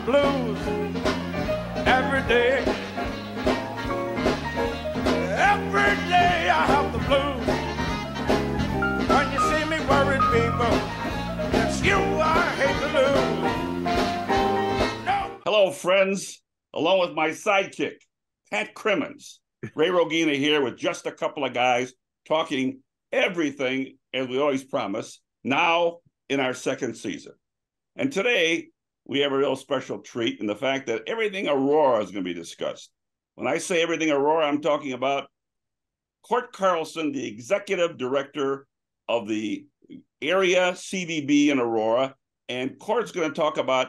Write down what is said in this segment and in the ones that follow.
blues every day. Every day I have the blues. When you see me worried, people, it's you I hate to lose. No. Hello, friends. Along with my sidekick, Pat Crimmins. Ray Rogina here with just a couple of guys talking everything, as we always promise, now in our second season. And today, we have a real special treat in the fact that everything Aurora is going to be discussed. When I say everything Aurora, I'm talking about Cort Carlson, the executive director of the area CVB in Aurora. And Cort's going to talk about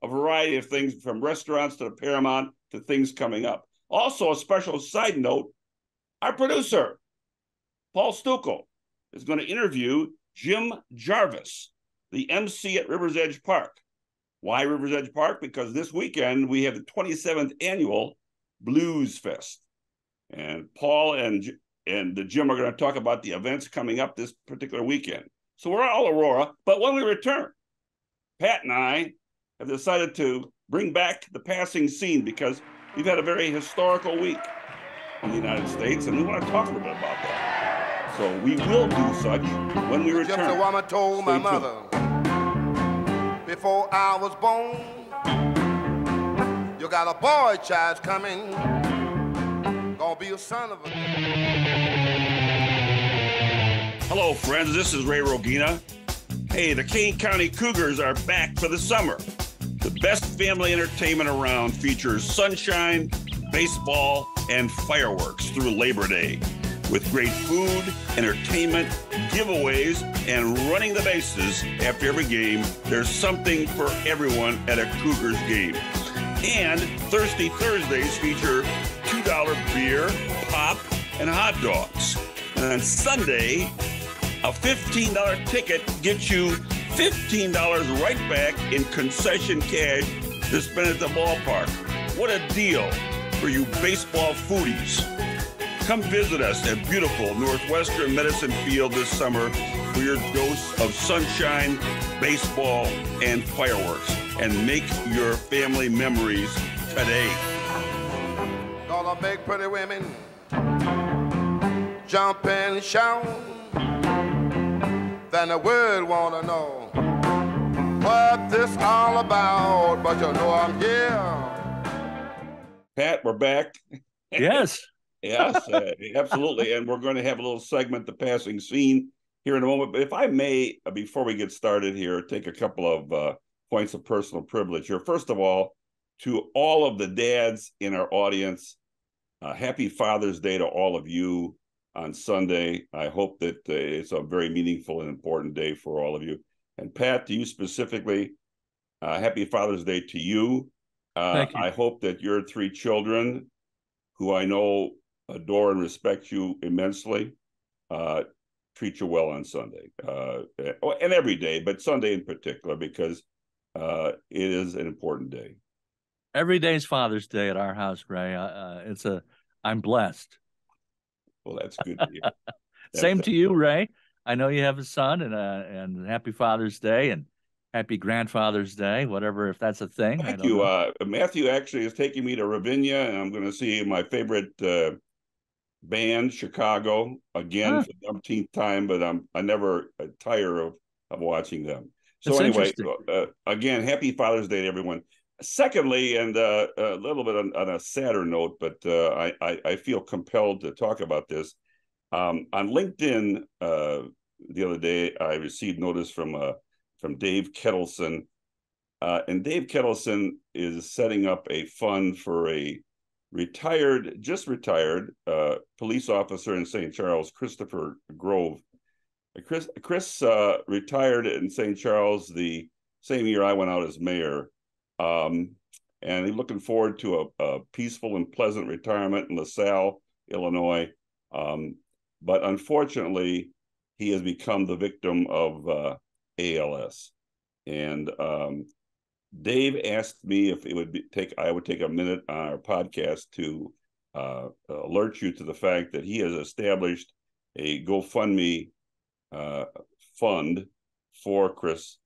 a variety of things, from restaurants to the Paramount to things coming up. Also, a special side note, our producer, Paul Stuckel, is going to interview Jim Jarvis, the MC at Rivers Edge Park. Why Rivers Edge Park? Because this weekend we have the 27th annual Blues Fest. And Paul and Jim are going to talk about the events coming up this particular weekend. So we're all Aurora, but when we return, Pat and I have decided to bring back the passing scene because we've had a very historical week in the United States, and we want to talk a little bit about that. So we will do such when we return. Just a woman told my mother before I was born, you got a boy child coming, gonna be a son of a... Hello, friends. This is Ray Rogina. Hey, the Kane County Cougars are back for the summer. The best family entertainment around features sunshine, baseball, and fireworks through Labor Day. With great food, entertainment, giveaways, and running the bases after every game, there's something for everyone at a Cougars game. And Thirsty Thursdays feature $2 beer, pop, and hot dogs. And on Sunday, a $15 ticket gets you $15 right back in concession cash to spend at the ballpark. What a deal for you baseball foodies. Come visit us at beautiful Northwestern Medicine Field this summer for your dose of sunshine, baseball, and fireworks. And make your family memories today. Gonna make pretty women jump and shout. Then the world wanna know what this all about, but you know I'm here. Pat, we're back. Yes. Yes, absolutely. And we're going to have a little segment, The Passing Scene, here in a moment. But if I may, before we get started here, take a couple of points of personal privilege here. First of all, to all of the dads in our audience, happy Father's Day to all of you on Sunday. I hope that it's a very meaningful and important day for all of you. And Pat, to you specifically, happy Father's Day to you. Thank you. I hope that your three children, who I know adore and respect you immensely, treat you well on Sunday. And every day, but Sunday in particular, because it is an important day. Every day's Father's Day at our house, Ray. I'm blessed. Well, that's good to hear. Same to you, Ray. I know you have a son, and happy Father's Day and happy Grandfather's Day, whatever, if that's a thing. Thank you. Matthew actually is taking me to Ravinia, and I'm going to see my favorite band, Chicago, again for the umpteenth time, but I never tire of watching them. So anyway, again, happy Father's Day to everyone. Secondly, and a little bit on a sadder note, but I feel compelled to talk about this. On LinkedIn the other day, I received notice from Dave Kettleson, and Dave Kettleson is setting up a fund for a just retired police officer in St. Charles, Christopher Grove. Chris retired in St. Charles the same year I went out as mayor. And he's looking forward to a peaceful and pleasant retirement in LaSalle, Illinois. But unfortunately, he has become the victim of ALS. And Dave asked me if I would take a minute on our podcast to alert you to the fact that he has established a GoFundMe fund for Chris.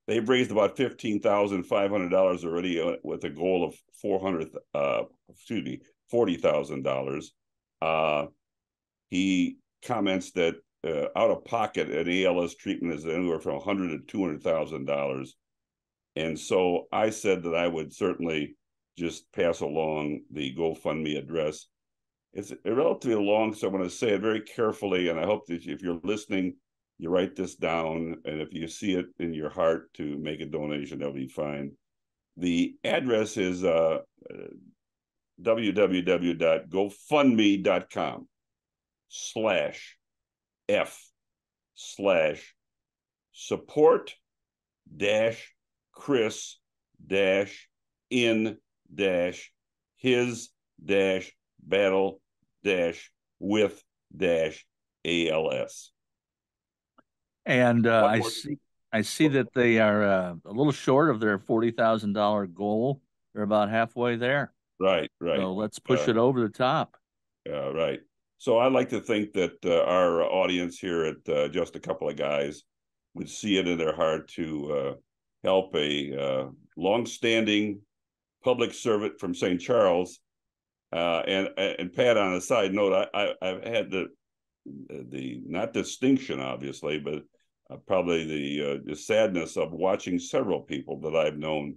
they've raised about $15,500 already with a goal of $40,000. He comments that out of pocket an ALS treatment is anywhere from $100,000 to $200,000. And so I said that I would certainly just pass along the GoFundMe address. It's relatively long, so I'm going to say it very carefully, and I hope that if you're listening, you write this down, and if you see it in your heart to make a donation, that'll be fine. The address is www.gofundme.com/F/support-Chris-in-his-with-ALS. And I see that they are a little short of their $40,000 goal. They're about halfway there. Right. So let's push it over the top. Yeah, right. So I'd like to think that our audience here at Just a Couple of Guys would see it in their heart to help a longstanding public servant from St. Charles. And Pat, on a side note, I've had the not distinction, obviously, but probably the sadness of watching several people that I've known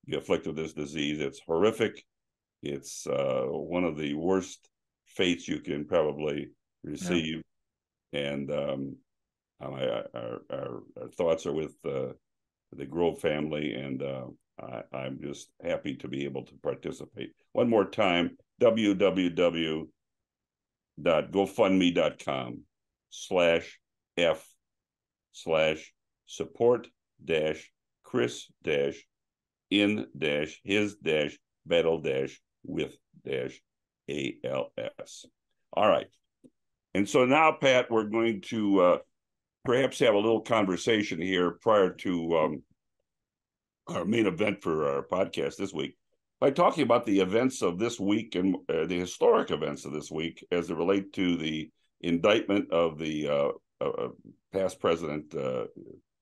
be afflicted with this disease. It's horrific. It's one of the worst fates you can probably receive. Yeah. And our thoughts are with the Grove family, and I'm just happy to be able to participate. One more time, www.gofundme.com/F/support-Chris-in-his-battle-with-ALS. All right. And so now, Pat, we're going to perhaps have a little conversation here prior to our main event for our podcast this week by talking about the events of this week and the historic events of this week as it relate to the indictment of the past president,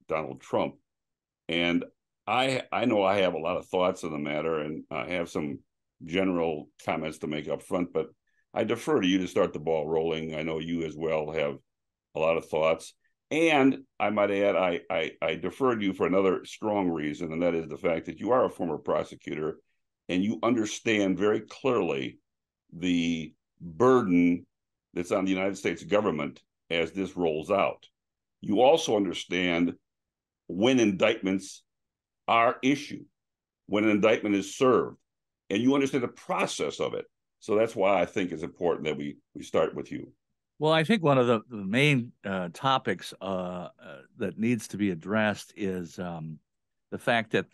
Donald Trump. And I know I have a lot of thoughts on the matter, and I have some general comments to make up front, but I defer to you to start the ball rolling. I know you as well have a lot of thoughts. And I might add, I defer to you for another strong reason, and that is the fact that you are a former prosecutor and you understand very clearly the burden that's on the United States government as this rolls out. You also understand when indictments are issued, when an indictment is served, and you understand the process of it. So that's why I think it's important that we start with you. Well, I think one of the main topics that needs to be addressed is the fact that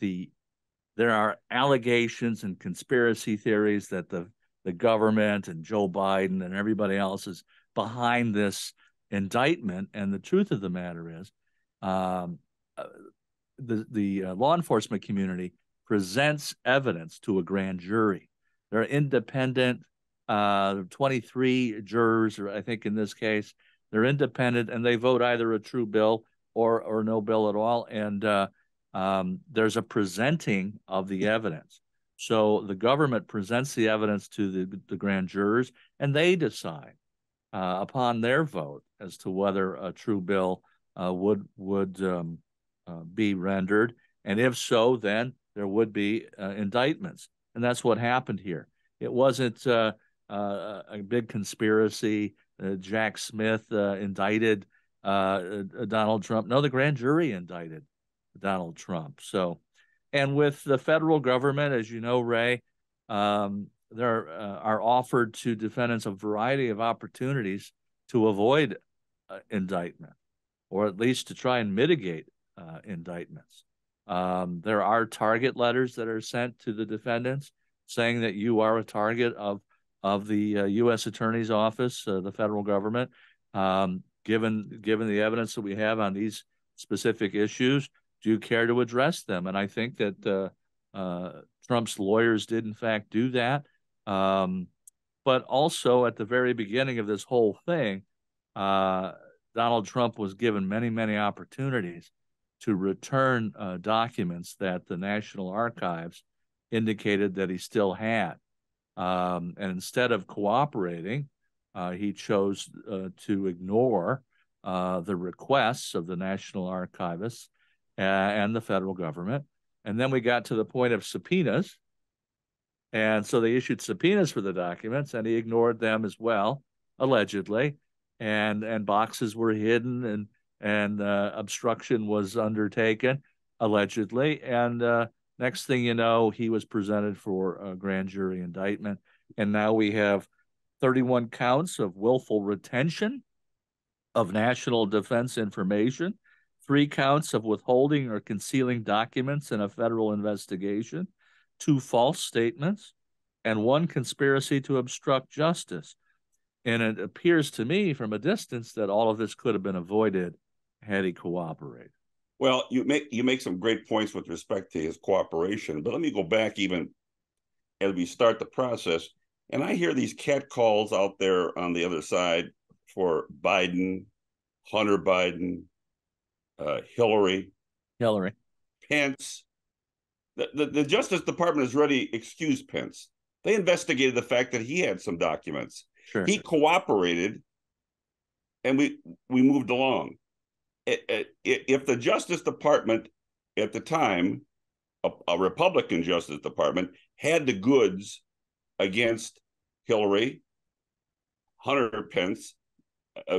there are allegations and conspiracy theories that the government and Joe Biden and everybody else is behind this indictment. And the truth of the matter is the law enforcement community presents evidence to a grand jury. They're independent. 23 jurors, or I think in this case, they're independent, and they vote either a true bill or no bill at all. And there's a presenting of the evidence. So the government presents the evidence to the grand jurors, and they decide upon their vote as to whether a true bill would be rendered. And if so, then there would be indictments. And that's what happened here. It wasn't a big conspiracy. Jack Smith indicted Donald Trump. No, the grand jury indicted Donald Trump. So, and with the federal government, as you know, Ray, there are offered to defendants a variety of opportunities to avoid indictment, or at least to try and mitigate indictments. There are target letters that are sent to the defendants saying that you are a target of the U.S. Attorney's Office, the federal government. Given the evidence that we have on these specific issues, do you care to address them? And I think that Trump's lawyers did, in fact, do that. But also at the very beginning of this whole thing, Donald Trump was given many, many opportunities to return documents that the National Archives indicated that he still had. And instead of cooperating, he chose to ignore the requests of the National Archivists and the federal government. And then we got to the point of subpoenas. And so they issued subpoenas for the documents, and he ignored them as well, allegedly. And boxes were hidden, and obstruction was undertaken, allegedly. And next thing you know, he was presented for a grand jury indictment. And now we have 31 counts of willful retention of national defense information, 3 counts of withholding or concealing documents in a federal investigation, 2 false statements, and 1 conspiracy to obstruct justice. And it appears to me from a distance that all of this could have been avoided had he cooperated. Well, you make some great points with respect to his cooperation, but let me go back even as we start the process. And I hear these catcalls out there on the other side for Biden, Hunter Biden, Hillary, Pence. The Justice Department has already excused Pence. They investigated the fact that he had some documents. Sure. He cooperated, and we moved along. If the Justice Department at the time, a Republican Justice Department, had the goods against Hillary, Hunter Pence,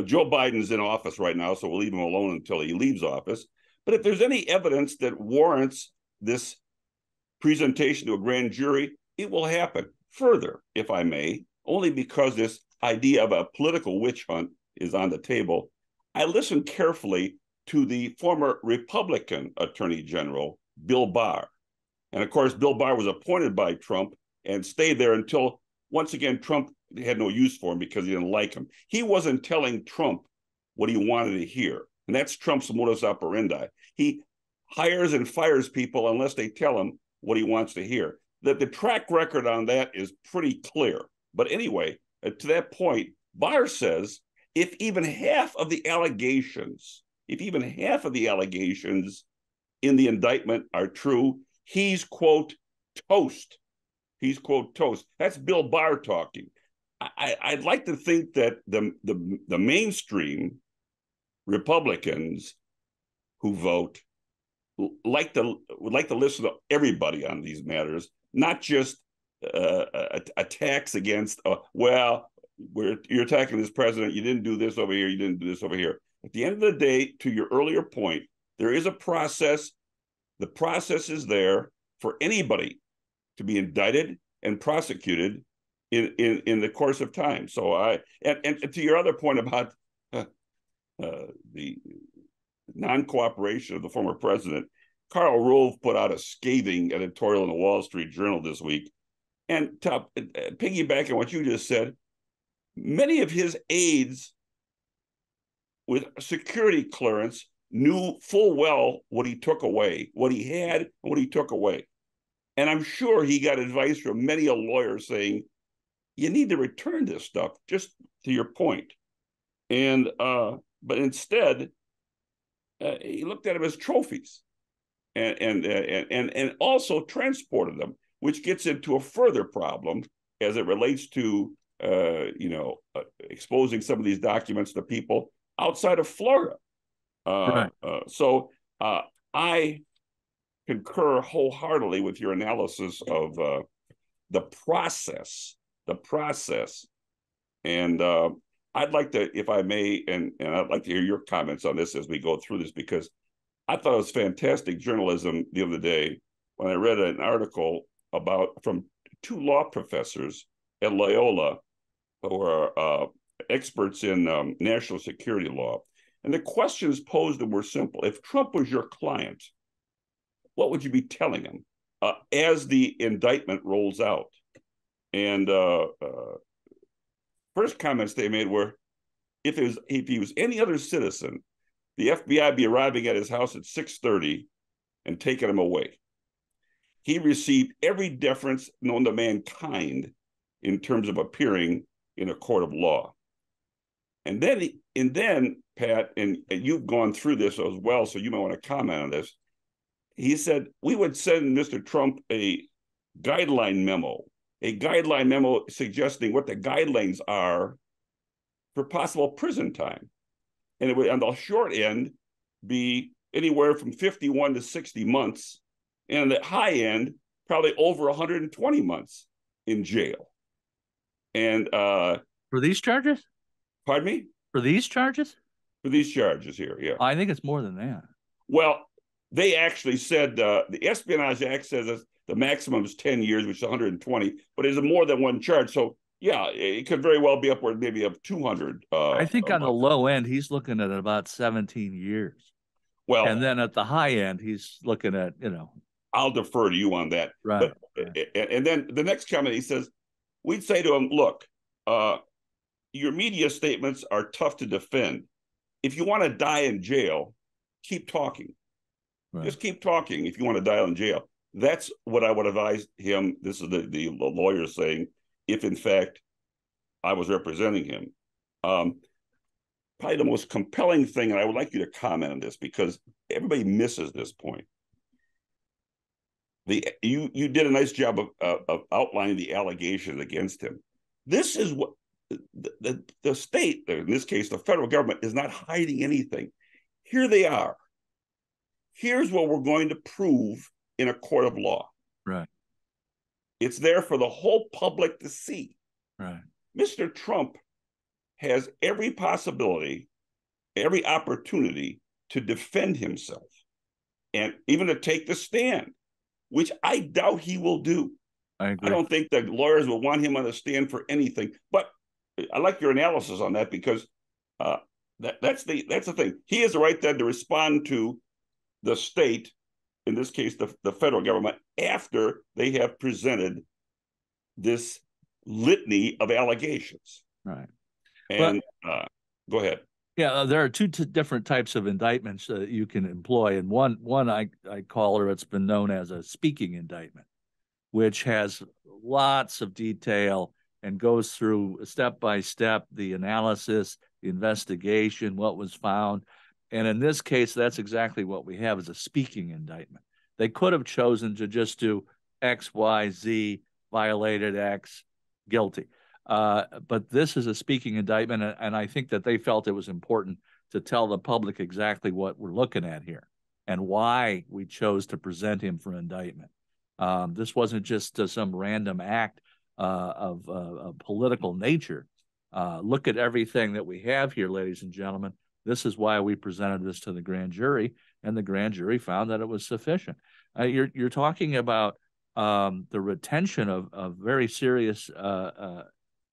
Joe Biden's in office right now, so we'll leave him alone until he leaves office. But if there's any evidence that warrants this presentation to a grand jury, it will happen. Further, if I may, only because this idea of a political witch hunt is on the table, I listened carefully to the former Republican Attorney General, Bill Barr. And of course, Bill Barr was appointed by Trump and stayed there until, once again, Trump had no use for him because he didn't like him. He wasn't telling Trump what he wanted to hear. And that's Trump's modus operandi. He hires and fires people unless they tell him what he wants to hear. That the track record on that is pretty clear. But anyway, to that point, Barr says if even half of the allegations in the indictment are true, he's, quote, toast. He's, quote, toast. That's Bill Barr talking. I'd like to think that the mainstream Republicans who vote would like to listen to everybody on these matters, not just attacks against, you're attacking this president, you didn't do this over here, you didn't do this over here. At the end of the day, to your earlier point, there is a process. The process is there for anybody to be indicted and prosecuted in the course of time. So and to your other point about the non-cooperation of the former president, Karl Rove put out a scathing editorial in the Wall Street Journal this week. And to piggyback on what you just said, many of his aides with security clearance knew full well what he took away, what he had and what he took away. And I'm sure he got advice from many a lawyer saying, you need to return this stuff, just to your point. And but instead, he looked at them as trophies and also transported them, which gets into a further problem as it relates to exposing some of these documents to people outside of Florida. Right. So I concur wholeheartedly with your analysis of the process. And I'd like to, if I may, and I'd like to hear your comments on this as we go through this, because I thought it was fantastic journalism the other day when I read an article from 2 law professors at Loyola who are experts in national security law. And the questions posed were simple. If Trump was your client, what would you be telling him as the indictment rolls out? And first comments they made were, if he was any other citizen, the FBI would be arriving at his house at 6:30 and taking him away. He received every deference known to mankind in terms of appearing in a court of law. And then Pat, and you've gone through this as well, so you might want to comment on this. He said we would send Mr. Trump a guideline memo suggesting what the guidelines are for possible prison time. And it would, on the short end, be anywhere from 51 to 60 months. And on the high end, probably over 120 months in jail. And for these charges? Pardon me? For these charges? For these charges here, yeah. I think it's more than that. Well, they actually said the Espionage Act says the maximum is 10 years, which is 120, but it's more than one charge. So, yeah, it could very well be upward maybe of 200. I think on the low end, he's looking at about 17 years. Well, and then at the high end, he's looking at, I'll defer to you on that. Right. And then the next comment, he says, we'd say to him, look, your media statements are tough to defend. If you want to die in jail, keep talking. Right. Just keep talking if you want to die in jail. That's what I would advise him. This is the lawyer saying, if in fact I was representing him. Probably the most compelling thing, and I would like you to comment on this because everybody misses this point. You did a nice job of outlining the allegations against him. This is what the state, in this case, the federal government, is not hiding anything. Here they are. Here's what we're going to prove in a court of law. Right. It's there for the whole public to see. Right. Mr. Trump has every possibility, every opportunity to defend himself and even to take the stand, which I doubt he will do. I agree. I don't think the lawyers will want him on the stand for anything. But I like your analysis on that because that's the thing. He has the right then to respond to the state, in this case, the federal government, after they have presented this litany of allegations. Right. And go ahead. Yeah, there are two different types of indictments that you can employ. And one I call, or it's been known as a speaking indictment, which has lots of detail and goes through step by step the analysis, the investigation, what was found. And in this case, that's exactly what we have, is a speaking indictment. They could have chosen to just do X, Y, Z, violated X, guilty. But this is a speaking indictment, and I think that they felt it was important to tell the public exactly what we're looking at here and why we chose to present him for indictment. This wasn't just some random act of political nature. Look at everything that we have here, ladies and gentlemen. This is why we presented this to the grand jury, and the grand jury found that it was sufficient. You're talking about the retention of very serious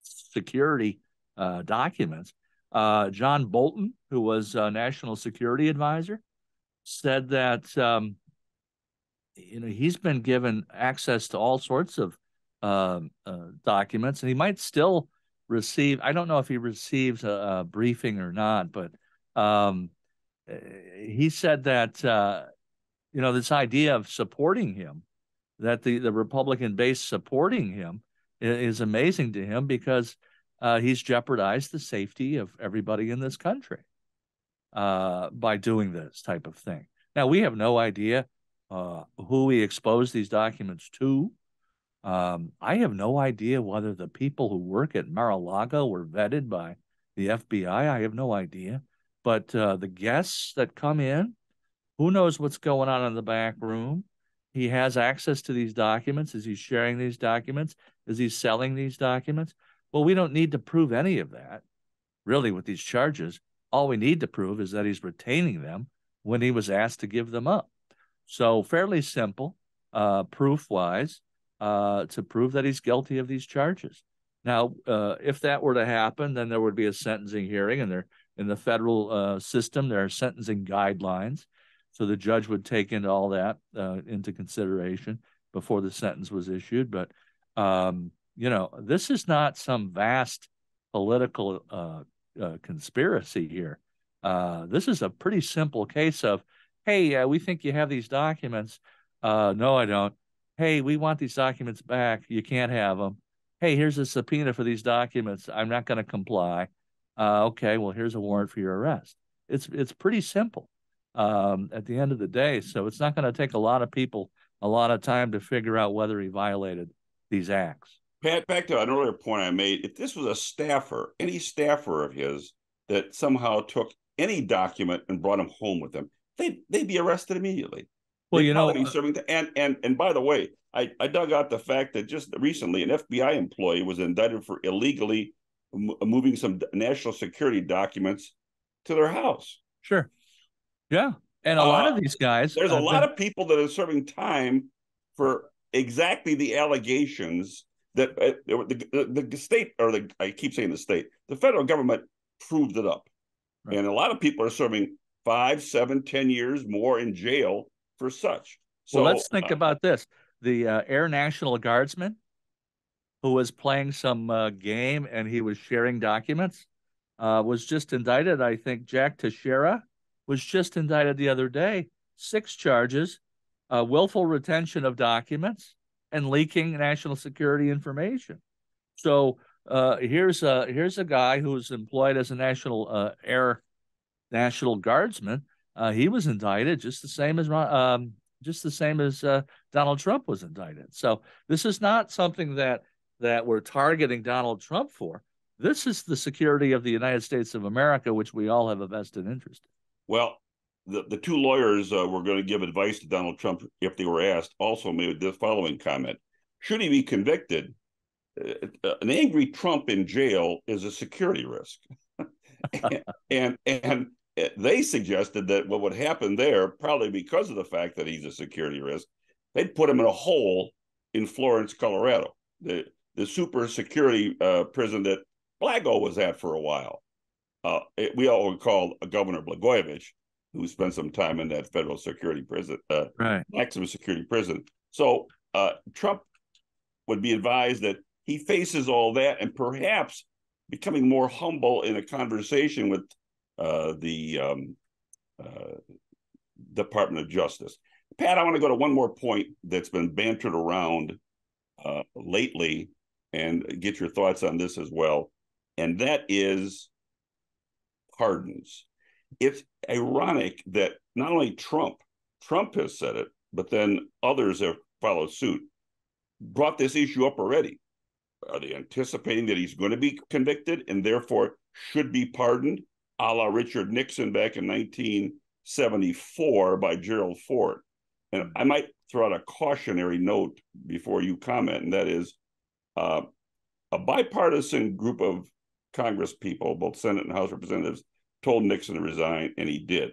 security documents. John Bolton, who was a national security advisor, said that he's been given access to all sorts of documents, and he might still receive. I don't know if he receives a briefing or not, but he said that this idea of supporting him, that the Republican base supporting him is amazing to him because he's jeopardized the safety of everybody in this country by doing this type of thing. Now, we have no idea who he exposed these documents to. I have no idea whether the people who work at Mar-a-Lago were vetted by the FBI. I have no idea. But the guests that come in, who knows what's going on in the back room? He has access to these documents. Is he sharing these documents? Is he selling these documents? Well, we don't need to prove any of that, really, with these charges. All we need to prove is that he's retaining them when he was asked to give them up. So fairly simple, proof-wise, to prove that he's guilty of these charges. Now, if that were to happen, then there would be a sentencing hearing, and in the federal system, there are sentencing guidelines. So the judge would take into all that into consideration before the sentence was issued. But, this is not some vast political conspiracy here. This is a pretty simple case of, hey, we think you have these documents. No, I don't. Hey, we want these documents back. You can't have them. Hey, here's a subpoena for these documents. I'm not going to comply. Okay, well, here's a warrant for your arrest. It's pretty simple at the end of the day. So it's not going to take a lot of people a lot of time to figure out whether he violated these acts. Pat, back to an earlier point I made, if this was a staffer, any staffer of his that somehow took any document and brought him home with them, they'd be arrested immediately. Well, you know, and by the way, I dug out the fact that just recently an FBI employee was indicted for illegally moving some national security documents to their house. Sure. Yeah. And a lot of these guys. There's a lot of people that are serving time for exactly the allegations that the state, I keep saying the state, the federal government proved it up. Right. And a lot of people are serving 5, 7, 10 years more in jail for such. So well, let's think about this. The Air National Guardsman who was playing some game and he was sharing documents was just indicted. I think Jack Teixeira was just indicted the other day. 6 charges, willful retention of documents and leaking national security information. So here's a guy who's employed as a Air National Guardsman. He was indicted just the same as Donald Trump was indicted. So this is not something that we're targeting Donald Trump for. This is the security of the United States of America, which we all have a vested interest in. Well, the 2 lawyers were going to give advice to Donald Trump if they were asked, also made the following comment. Should he be convicted, an angry Trump in jail is a security risk. and they suggested that what would happen there, probably because of the fact that he's a security risk, they'd put him in a hole in Florence, Colorado, the super security prison that Blago was at for a while. We all recall Governor Blagojevich, who spent some time in that federal security prison, maximum security prison. So Trump would be advised that he faces all that and perhaps becoming more humble in a conversation with the Department of Justice. Pat, I want to go to one more point that's been bantered around lately and get your thoughts on this as well. And that is pardons. It's ironic that not only Trump has said it, but then others have followed suit, brought this issue up already. Are they anticipating that he's going to be convicted and therefore should be pardoned, a la Richard Nixon back in 1974 by Gerald Ford? And I might throw out a cautionary note before you comment, and that is a bipartisan group of Congress people, both Senate and House representatives, told Nixon to resign, and he did.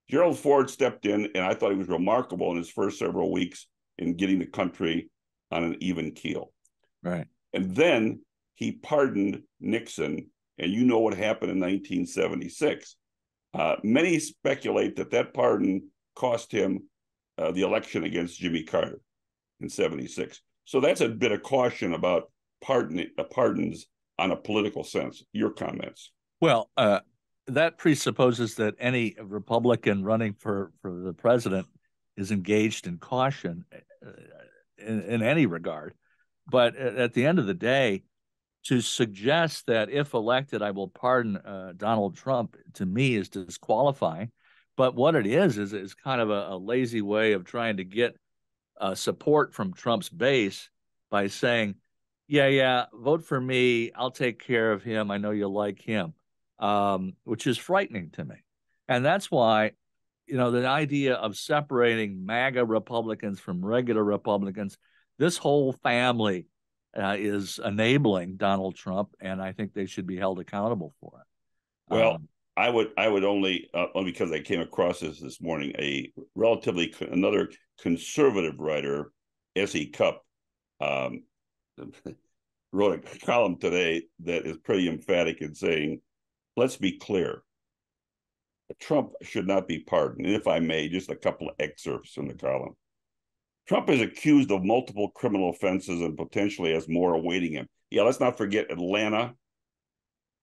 Gerald Ford stepped in, and I thought he was remarkable in his first several weeks in getting the country on an even keel. Right. And then he pardoned Nixon, and you know what happened in 1976. Many speculate that pardon cost him the election against Jimmy Carter in 76. So that's a bit of caution about pardons on a political sense. Your comments? Well, that presupposes that any Republican running for the president is engaged in caution in any regard. But at the end of the day, to suggest that if elected, I will pardon Donald Trump, to me, is disqualifying. But what it is kind of a lazy way of trying to get support from Trump's base by saying, yeah, vote for me. I'll take care of him. I know you like him, which is frightening to me. And that's why, the idea of separating MAGA Republicans from regular Republicans, this whole family is enabling Donald Trump, and I think they should be held accountable for it. Well, I would only because I came across this morning, another conservative writer, 𝐓𝐡𝐢𝐧𝐠𝐬, wrote a column today that is pretty emphatic in saying, let's be clear, Trump should not be pardoned. And if I may, just a couple of excerpts from the column. Trump is accused of multiple criminal offenses and potentially has more awaiting him. Yeah, let's not forget Atlanta.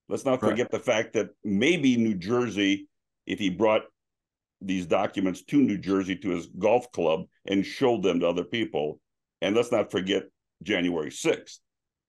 Let's not forget the fact that maybe New Jersey, if he brought these documents to New Jersey to his golf club and showed them to other people. And let's not forget January 6th.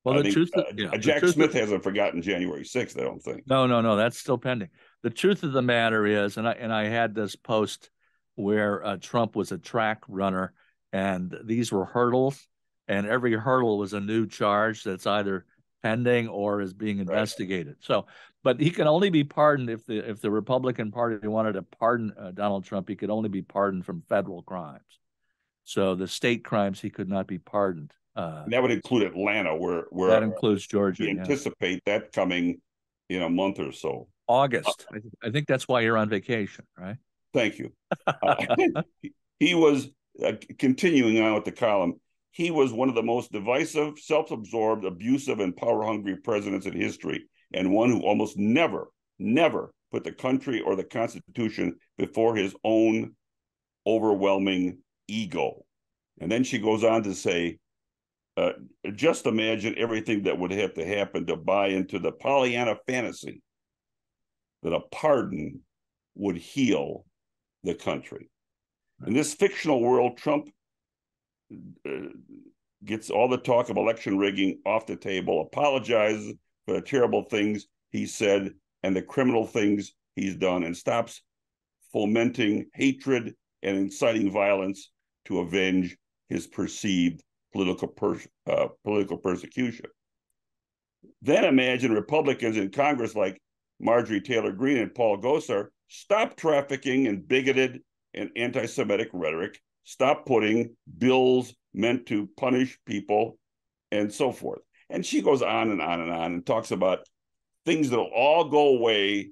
Well, I the think truth, the Jack truth Smith hasn't forgotten January 6th, I don't think. no, that's still pending. The truth of the matter is, and I had this post where Trump was a track runner, and these were hurdles, and every hurdle was a new charge that's either pending or is being investigated. Right. So, but he can only be pardoned if the Republican Party wanted to pardon Donald Trump. He could only be pardoned from federal crimes. So the state crimes he could not be pardoned. That would include Atlanta, where that includes Georgia. We anticipate that coming in a month or so. August. I think that's why you're on vacation, right? Thank you. He was continuing on with the column. He was one of the most divisive, self-absorbed, abusive, and power-hungry presidents in history, and one who almost never put the country or the Constitution before his own overwhelming ego. And then she goes on to say, just imagine everything that would have to happen to buy into the Pollyanna fantasy that a pardon would heal the country. In this fictional world, Trump gets all the talk of election rigging off the table, apologizes for the terrible things he said and the criminal things he's done, and stops fomenting hatred and inciting violence to avenge his perceived political persecution. Then imagine Republicans in Congress like Marjorie Taylor Greene and Paul Gosar stop trafficking in bigoted and anti-Semitic rhetoric, stop putting bills meant to punish people, and so forth. And she goes on and on and on and talks about things that'll all go away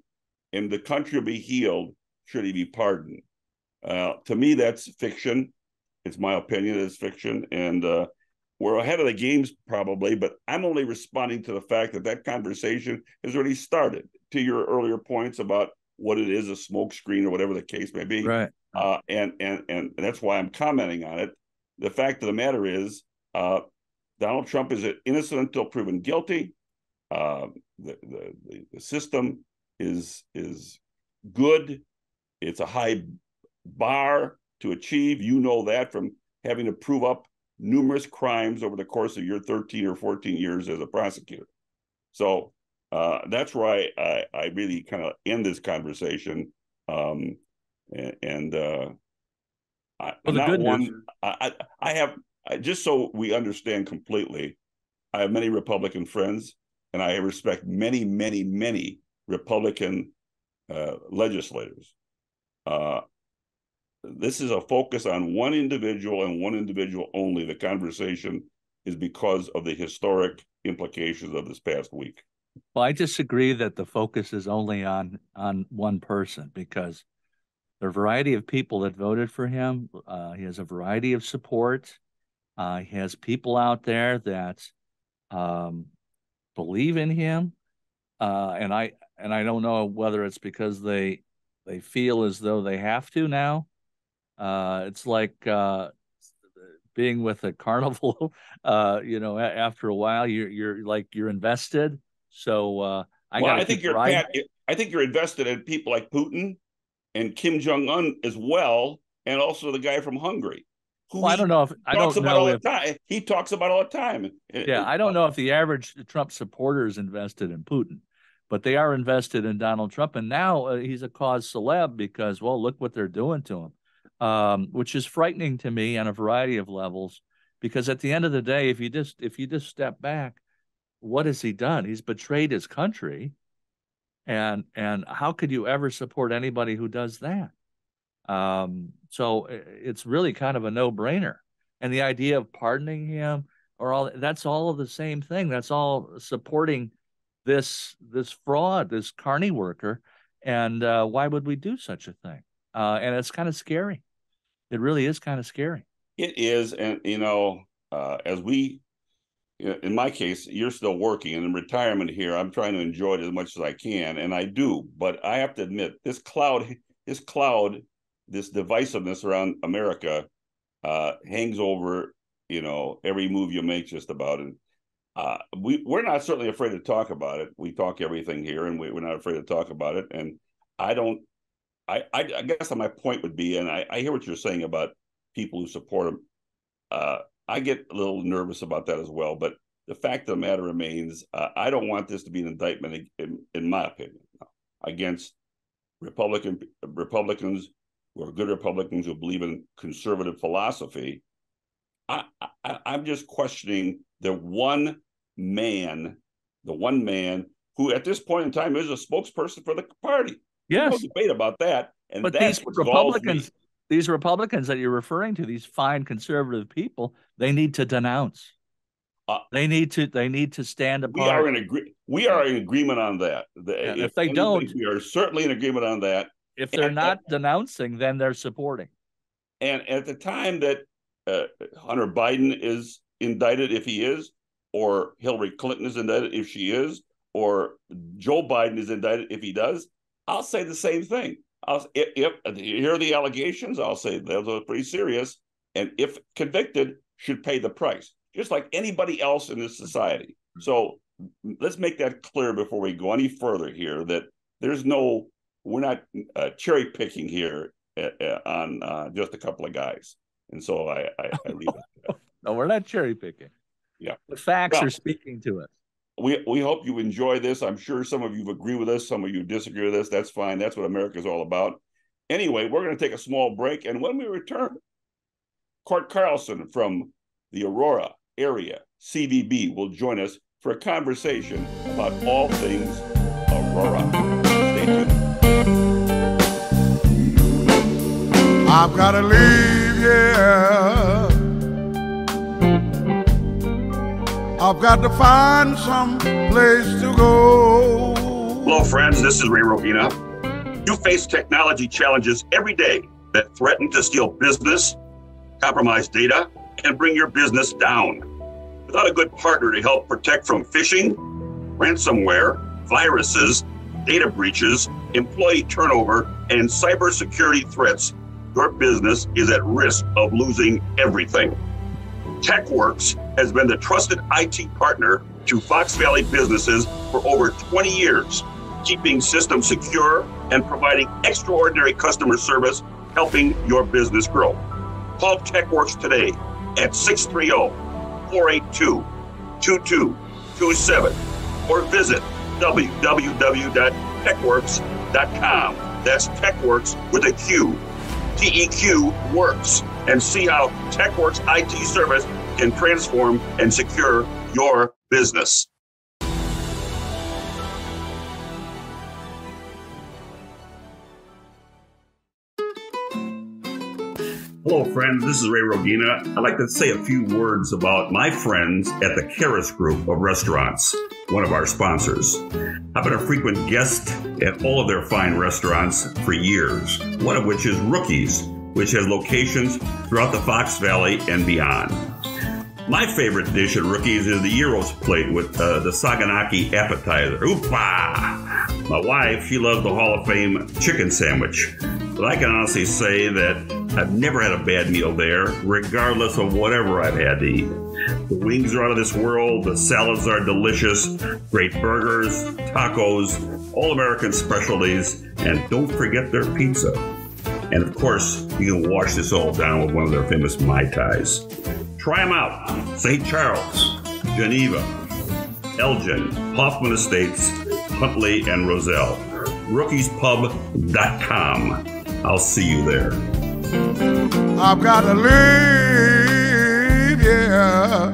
and the country will be healed should he be pardoned. To me, that's fiction. It's my opinion, it's fiction. And we're ahead of the games probably, but I'm only responding to the fact that that conversation has already started. To your earlier points about what it is, a smoke screen or whatever the case may be. Right. And that's why I'm commenting on it. The fact of the matter is, Donald Trump is innocent until proven guilty. The system is good. It's a high bar to achieve. You know that from having to prove up numerous crimes over the course of your 13 or 14 years as a prosecutor. So that's why I really kind of end this conversation. I have, just so we understand completely, I have many Republican friends, and I respect many Republican legislators. This is a focus on one individual and one individual only. The conversation is because of the historic implications of this past week. Well, I disagree that the focus is only on one person, because there are a variety of people that voted for him. He has a variety of support. He has people out there that believe in him, and I don't know whether it's because they feel as though they have to now. It's like being with a carnival. After a while, you're invested. So I think you're invested in people like Putin and Kim Jong-un as well, and also the guy from Hungary. He talks about all the time. Yeah, I don't know if the average Trump supporter is invested in Putin, but they are invested in Donald Trump. And now he's a cause celeb because, well, look what they're doing to him, which is frightening to me on a variety of levels. Because at the end of the day, if you just step back, what has he done? He's betrayed his country, and how could you ever support anybody who does that? So it's really kind of a no-brainer. And the idea of pardoning him that's all of the same thing. That's all supporting this fraud, this carny worker. And why would we do such a thing? And it's kind of scary. It really is kind of scary. It is. And, as we, in my case, you're still working, and in retirement here, I'm trying to enjoy it as much as I can. And I do, but I have to admit this cloud, this divisiveness around America hangs over, every move you make just about. And we're not certainly afraid to talk about it. We talk everything here, and we're not afraid to talk about it. And I guess my point would be, and I hear what you're saying about people who support him. I get a little nervous about that as well, but the fact of the matter remains, I don't want this to be an indictment, in my opinion, against Republicans who are good Republicans who believe in conservative philosophy. I'm just questioning the one man who at this point in time is a spokesperson for the party. Yes. There's no debate about that. And but these Republicans that you're referring to, these fine conservative people, they need to denounce. They need to stand apart. We are in agreement on that. If they don't, we are certainly in agreement on that. If they're not denouncing, then they're supporting. And at the time that Hunter Biden is indicted, if he is, or Hillary Clinton is indicted, if she is, or Joe Biden is indicted, if he does, I'll say the same thing. If here are the allegations, I'll say those are pretty serious, and if convicted, should pay the price, just like anybody else in this society. So let's make that clear before we go any further here, that we're not cherry picking here on just a couple of guys. And so I leave it. No, we're not cherry picking. Yeah. The facts are speaking to us. We hope you enjoy this. I'm sure some of you agree with us. Some of you disagree with us. That's fine. That's what America is all about. Anyway, we're going to take a small break. And when we return, Cort Carlson from the Aurora area CVB will join us for a conversation about all things Aurora. Stay tuned. I've got to leave here. I've got to find some place to go. Hello, friends. This is 𝐉𝐚𝐫𝐷𝐢. You face technology challenges every day that threaten to steal business, compromise data, and bring your business down. Without a good partner to help protect from phishing, ransomware, viruses, data breaches, employee turnover, and cybersecurity threats, your business is at risk of losing everything. TechWorks has been the trusted IT partner to Fox Valley businesses for over 20 years, keeping systems secure and providing extraordinary customer service, helping your business grow. Call TechWorks today at 630-482-2227 or visit www.techworks.com. That's TechWorks with a Q. TEQ works, and see how TechWorks IT service can transform and secure your business. Hello, friends. This is 𝐉𝐚𝐫𝐷𝐢. I'd like to say a few words about my friends at the 𝐀𝐮 Group of restaurants, one of our sponsors. I've been a frequent guest at all of their fine restaurants for years, one of which is Rookies, which has locations throughout the Fox Valley and beyond. My favorite dish at Rookies is the gyros plate with the saganaki appetizer. Oopa! My wife, she loves the Hall of Fame chicken sandwich. But I can honestly say that I've never had a bad meal there, regardless of whatever I've had to eat. The wings are out of this world, the salads are delicious, great burgers, tacos, all American specialties, and don't forget their pizza. And of course, you can wash this all down with one of their famous Mai Tais. Try them out. St. Charles, Geneva, Elgin, Hoffman Estates, Huntley, and Roselle. RookiesPub.com. I'll see you there. I've got to leave, yeah.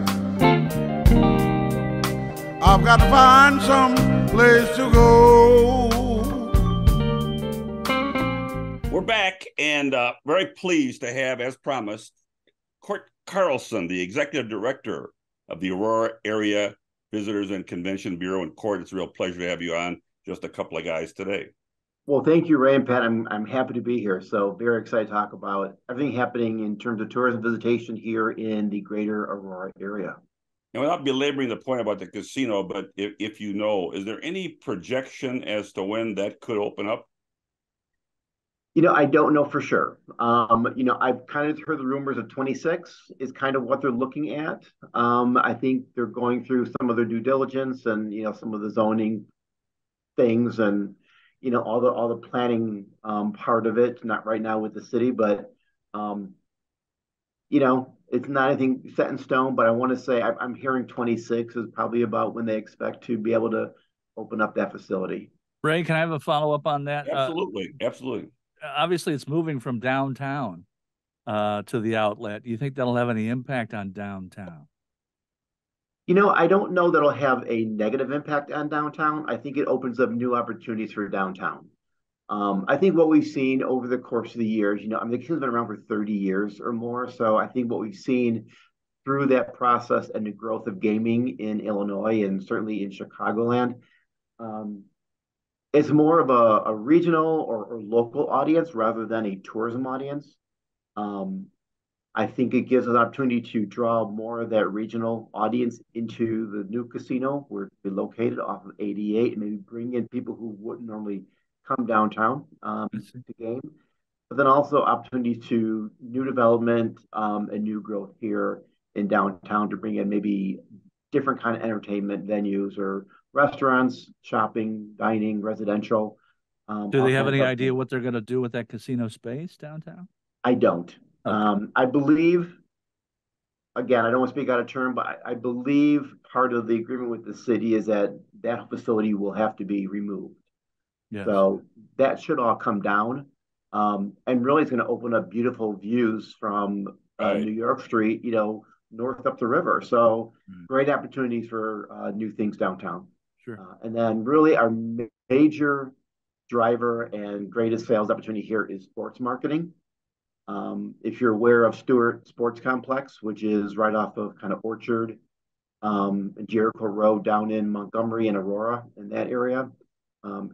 I've got to find some place to go. We're back and very pleased to have, as promised, Cort Carlson, the Executive Director of the Aurora Area Visitors and Convention Bureau. And Cort, it's a real pleasure to have you on. Just a couple of guys today. Well, thank you, Ray and Pat. I'm happy to be here. So very excited to talk about everything happening in terms of tourism visitation here in the greater Aurora area. And without belaboring the point about the casino, but if you know, is there any projection as to when that could open up? You know, I don't know for sure. You know, I've kind of heard the rumors of 26 is kind of what they're looking at. I think they're going through some of their due diligence and, you know, some of the zoning things and, you know, all the planning part of it, not right now with the city, but, you know, It's not anything set in stone, but I want to say I'm hearing 26 is probably about when they expect to be able to open up that facility. Ray, can I have a follow up on that? Absolutely, absolutely. Obviously, it's moving from downtown to the outlet. Do you think that'll have any impact on downtown? I don't know that'll have a negative impact on downtown. I think it opens up new opportunities for downtown. I think what we've seen over the course of the years, I mean, the casino's been around for 30 years or more. So I think what we've seen through that process and the growth of gaming in Illinois and certainly in Chicagoland, it's more of a regional or local audience rather than a tourism audience. I think it gives us an opportunity to draw more of that regional audience into the new casino where we're located off of 88 and maybe bring in people who wouldn't normally come downtown to game. But then also opportunities to new development and new growth here in downtown to bring in maybe different kind of entertainment venues or restaurants, shopping, dining, residential. Do they have any idea what they're going to do with that casino space downtown? I don't. Okay. I believe, again, I don't want to speak out of turn, but I believe part of the agreement with the city is that that facility will have to be removed. Yes. So that should all come down. And really it's going to open up beautiful views from New York Street, north up the river. So great opportunities for new things downtown. Sure. And then really our major driver and greatest sales opportunity here is sports marketing. If you're aware of Stewart Sports Complex, which is right off of kind of Orchard, Jericho Road down in Montgomery and Aurora in that area.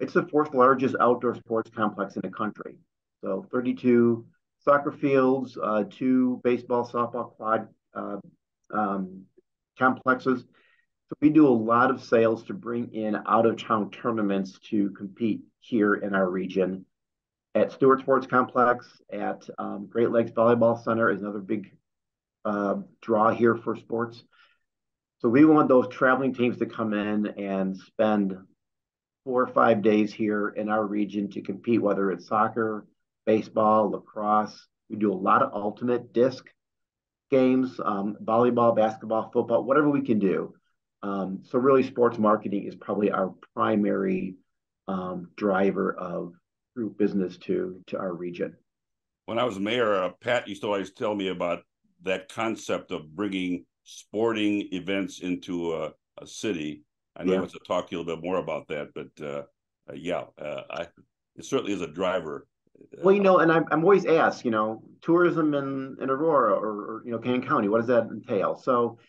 It's the fourth largest outdoor sports complex in the country. So 32 soccer fields, 2 baseball, softball, quad complexes. So we do a lot of sales to bring in out-of-town tournaments to compete here in our region. At Stewart Sports Complex, at Great Lakes Volleyball Center is another big draw here for sports. So we want those traveling teams to come in and spend 4 or 5 days here in our region to compete, whether it's soccer, baseball, lacrosse. We do a lot of ultimate disc games, volleyball, basketball, football, whatever we can do. So really sports marketing is probably our primary driver of group business to our region. When I was mayor, Pat used to always tell me about that concept of bringing sporting events into a city. I know to talk to you a little bit more about that, but it certainly is a driver. Well, and I'm always asked, tourism in Aurora or Kane County, what does that entail? So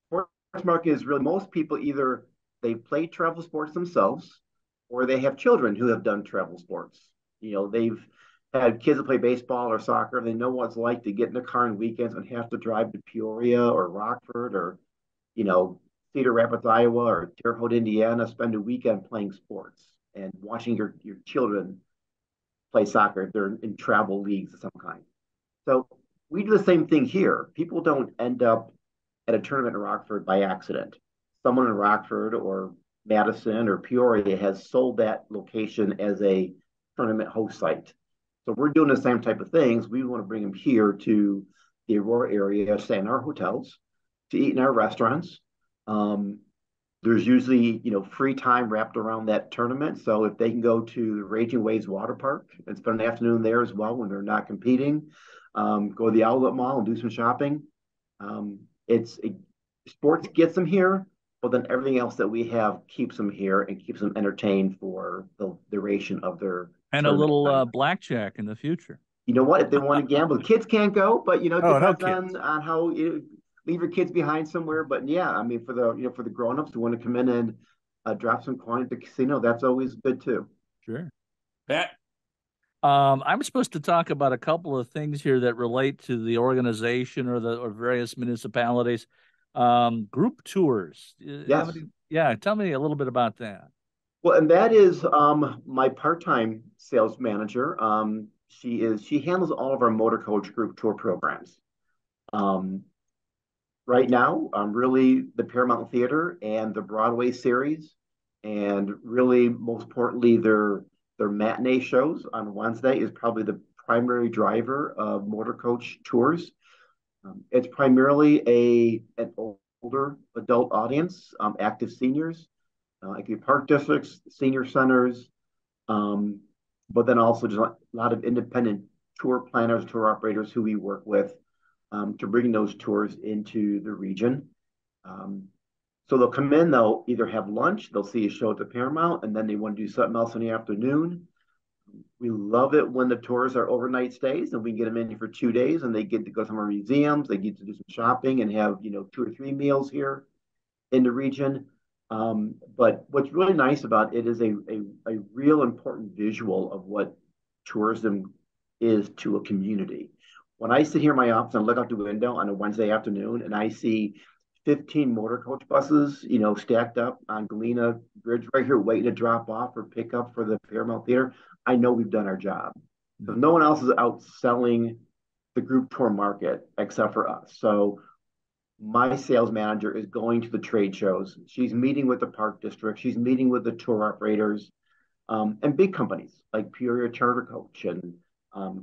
sports market is really most people either they play travel sports themselves or they have children who have done travel sports. They've had kids that play baseball or soccer. They know what it's like to get in the car on weekends and have to drive to Peoria or Rockford or, Cedar Rapids, Iowa or Terre Haute, Indiana, spend a weekend playing sports and watching your children play soccer if they're in travel leagues of some kind. So we do the same thing here. People don't end up at a tournament in Rockford by accident. Someone in Rockford or Madison or Peoria has sold that location as a tournament host site. So we're doing the same type of things. We want to bring them here to the Aurora area, stay in our hotels, to eat in our restaurants. There's usually, free time wrapped around that tournament. So if they can go to the Raging Waves Water Park and spend an afternoon there as well when they're not competing, go to the outlet mall and do some shopping. Sports gets them here, but then everything else that we have keeps them here and keeps them entertained for the duration of their and a little blackjack in the future. You know what? If they want to gamble, the kids can't go, but it depends on how leave your kids behind somewhere. But yeah, I mean, for the grown-ups who want to come in and drop some coin at the casino, that's always good too. Sure. Pat? I'm supposed to talk about a couple of things here that relate to the organization or various municipalities. Group tours. Yes. Tell me a little bit about that. Well, and that is my part-time sales manager. She handles all of our motor coach group tour programs. Right now, really the Paramount Theater and the Broadway series, and really most importantly their matinee shows on Wednesday is probably the primary driver of motor coach tours. It's primarily an older adult audience, active seniors. It could be park districts, senior centers, um, but then also just a lot of independent tour planners, tour operators who we work with to bring those tours into the region. Um, so they'll come in, they'll either have lunch, they'll see a show at the Paramount, and then they want to do something else in the afternoon. We love it when the tours are overnight stays and we can get them in for 2 days and they get to go to some of our museums, they get to do some shopping and have, 2 or 3 meals here in the region. But what's really nice about it is a real important visual of what tourism is to a community. When I sit here in my office and look out the window on a Wednesday afternoon and I see 15 motor coach buses, stacked up on Galena Bridge right here, waiting to drop off or pick up for the Paramount Theater, I know we've done our job. So no one else is out selling the group tour market except for us. So my sales manager is going to the trade shows. She's meeting with the park district. She's meeting with the tour operators and big companies like Peoria Charter Coach and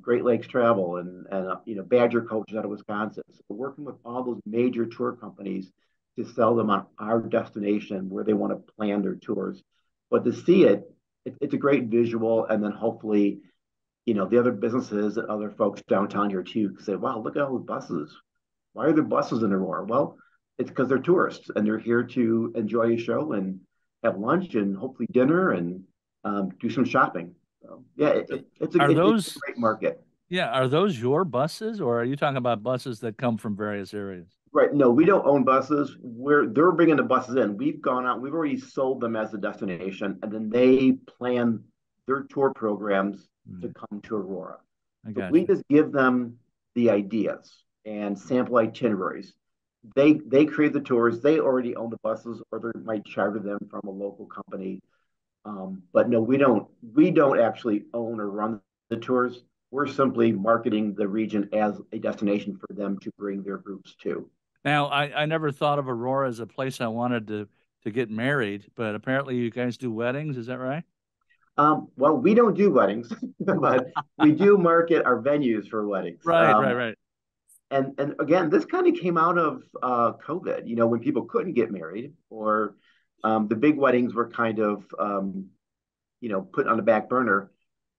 Great Lakes Travel and Badger Coaches out of Wisconsin. So we're working with all those major tour companies to sell them on our destination where they want to plan their tours. But to see it's a great visual, and then hopefully, the other businesses and other folks downtown here too say, "Wow, look at all the buses. Why are there buses in Aurora?" Well, it's because they're tourists and they're here to enjoy a show and have lunch and hopefully dinner and do some shopping. So, yeah, it's a great market. Yeah, are those your buses, or are you talking about buses that come from various areas? Right. No, we don't own buses. They're bringing the buses in. We've gone out. We've already sold them as a destination, and then they plan their tour programs to come to Aurora. So we just give them the ideas and sample itineraries. They create the tours. They already own the buses, or they might charter them from a local company. But no, we don't actually own or run the tours. We're simply marketing the region as a destination for them to bring their groups to. Now, I never thought of Aurora as a place I wanted to get married, but apparently you guys do weddings. Is that right? Well, we don't do weddings, but we do market our venues for weddings. Right. And again, this kind of came out of COVID, when people couldn't get married or the big weddings were kind of, put on the back burner.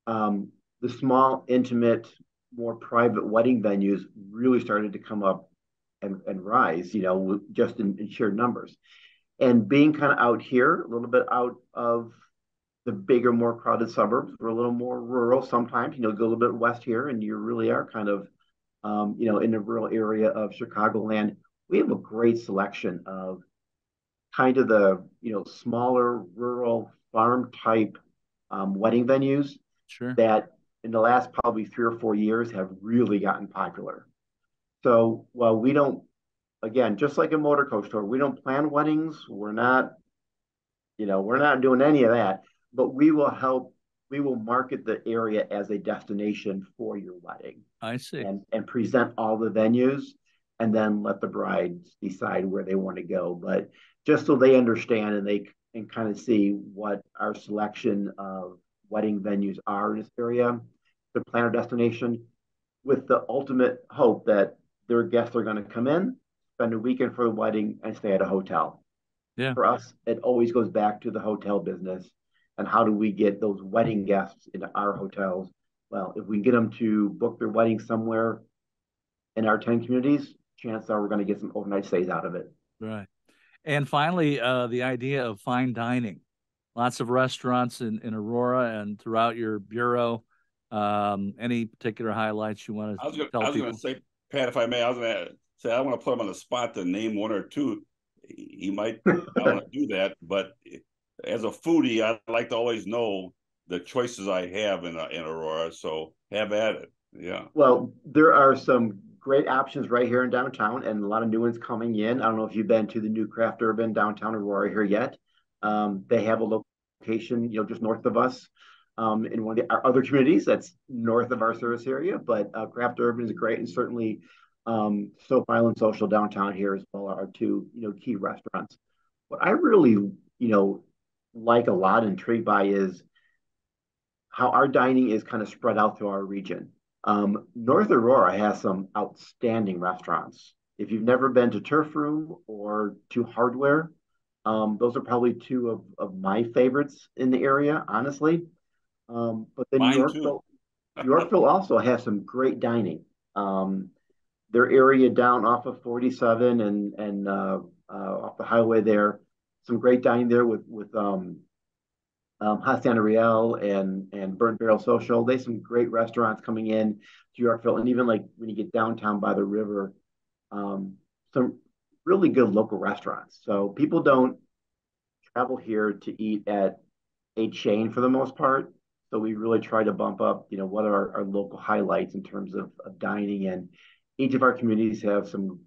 The small, intimate, more private wedding venues really started to come up and rise, just in sheer numbers. And being kind of out here, a little bit out of the bigger, more crowded suburbs, we're a little more rural sometimes, go a little bit west here, and you really are kind of, in the rural area of Chicagoland. We have a great selection of kind of the, smaller, rural, farm type wedding venues that in the last probably 3 or 4 years have really gotten popular. So while we don't, again, just like a motor coach tour, we don't plan weddings. We're not doing any of that, but we will market the area as a destination for your wedding. I see. And present all the venues and then let the brides decide where they want to go. But just so they understand and they can kind of see what our selection of wedding venues are in this area, to plan a destination with the ultimate hope that their guests are going to come in, spend a weekend for the wedding, and stay at a hotel. Yeah. For us, it always goes back to the hotel business and how do we get those wedding guests into our hotels? Well, if we can get them to book their wedding somewhere in our 10 communities, chances are we're going to get some overnight stays out of it. Right. And finally, the idea of fine dining. Lots of restaurants in Aurora and throughout your bureau. Any particular highlights you want to tell people? I was going to say, Pat, if I may, I was going to say, I don't want to put him on the spot to name one or two. He might not want to do that, but as a foodie, I like to always know the choices I have in Aurora. So have at it. Yeah. Well, there are some great options right here in downtown and a lot of new ones coming in. I don't know if you've been to the new Craft Urban downtown Aurora here yet. They have a location, just north of us in one of our other communities that's north of our service area. But Craft Urban is great, and certainly Soap Island Social downtown here as well are two, key restaurants. What I really, like a lot, intrigued by is how our dining is kind of spread out through our region. North Aurora has some outstanding restaurants. If you've never been to Turf Room or to Hardware, those are probably two of my favorites in the area, honestly. But then Mine too. Yorkville also has some great dining. Their area down off of 47 and off the highway there, some great dining there with Hacienda Real and Burnt Barrel Social. They have some great restaurants coming in to Yorkville, and even like when you get downtown by the river, some really good local restaurants. So people don't travel here to eat at a chain for the most part. So we really try to bump up, what are our local highlights in terms of dining, and each of our communities have some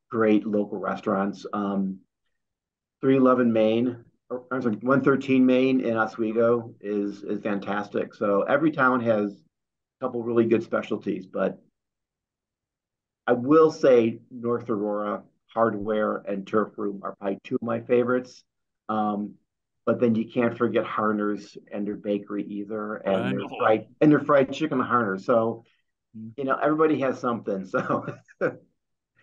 great local restaurants. 311 Main, or I'm sorry, 113 Main in Oswego is fantastic. So every town has a couple really good specialties, but I will say North Aurora, Hardware, and Turf Room are probably two of my favorites. But then you can't forget Harner's and their bakery either, and their fried chicken Harner's. So everybody has something. So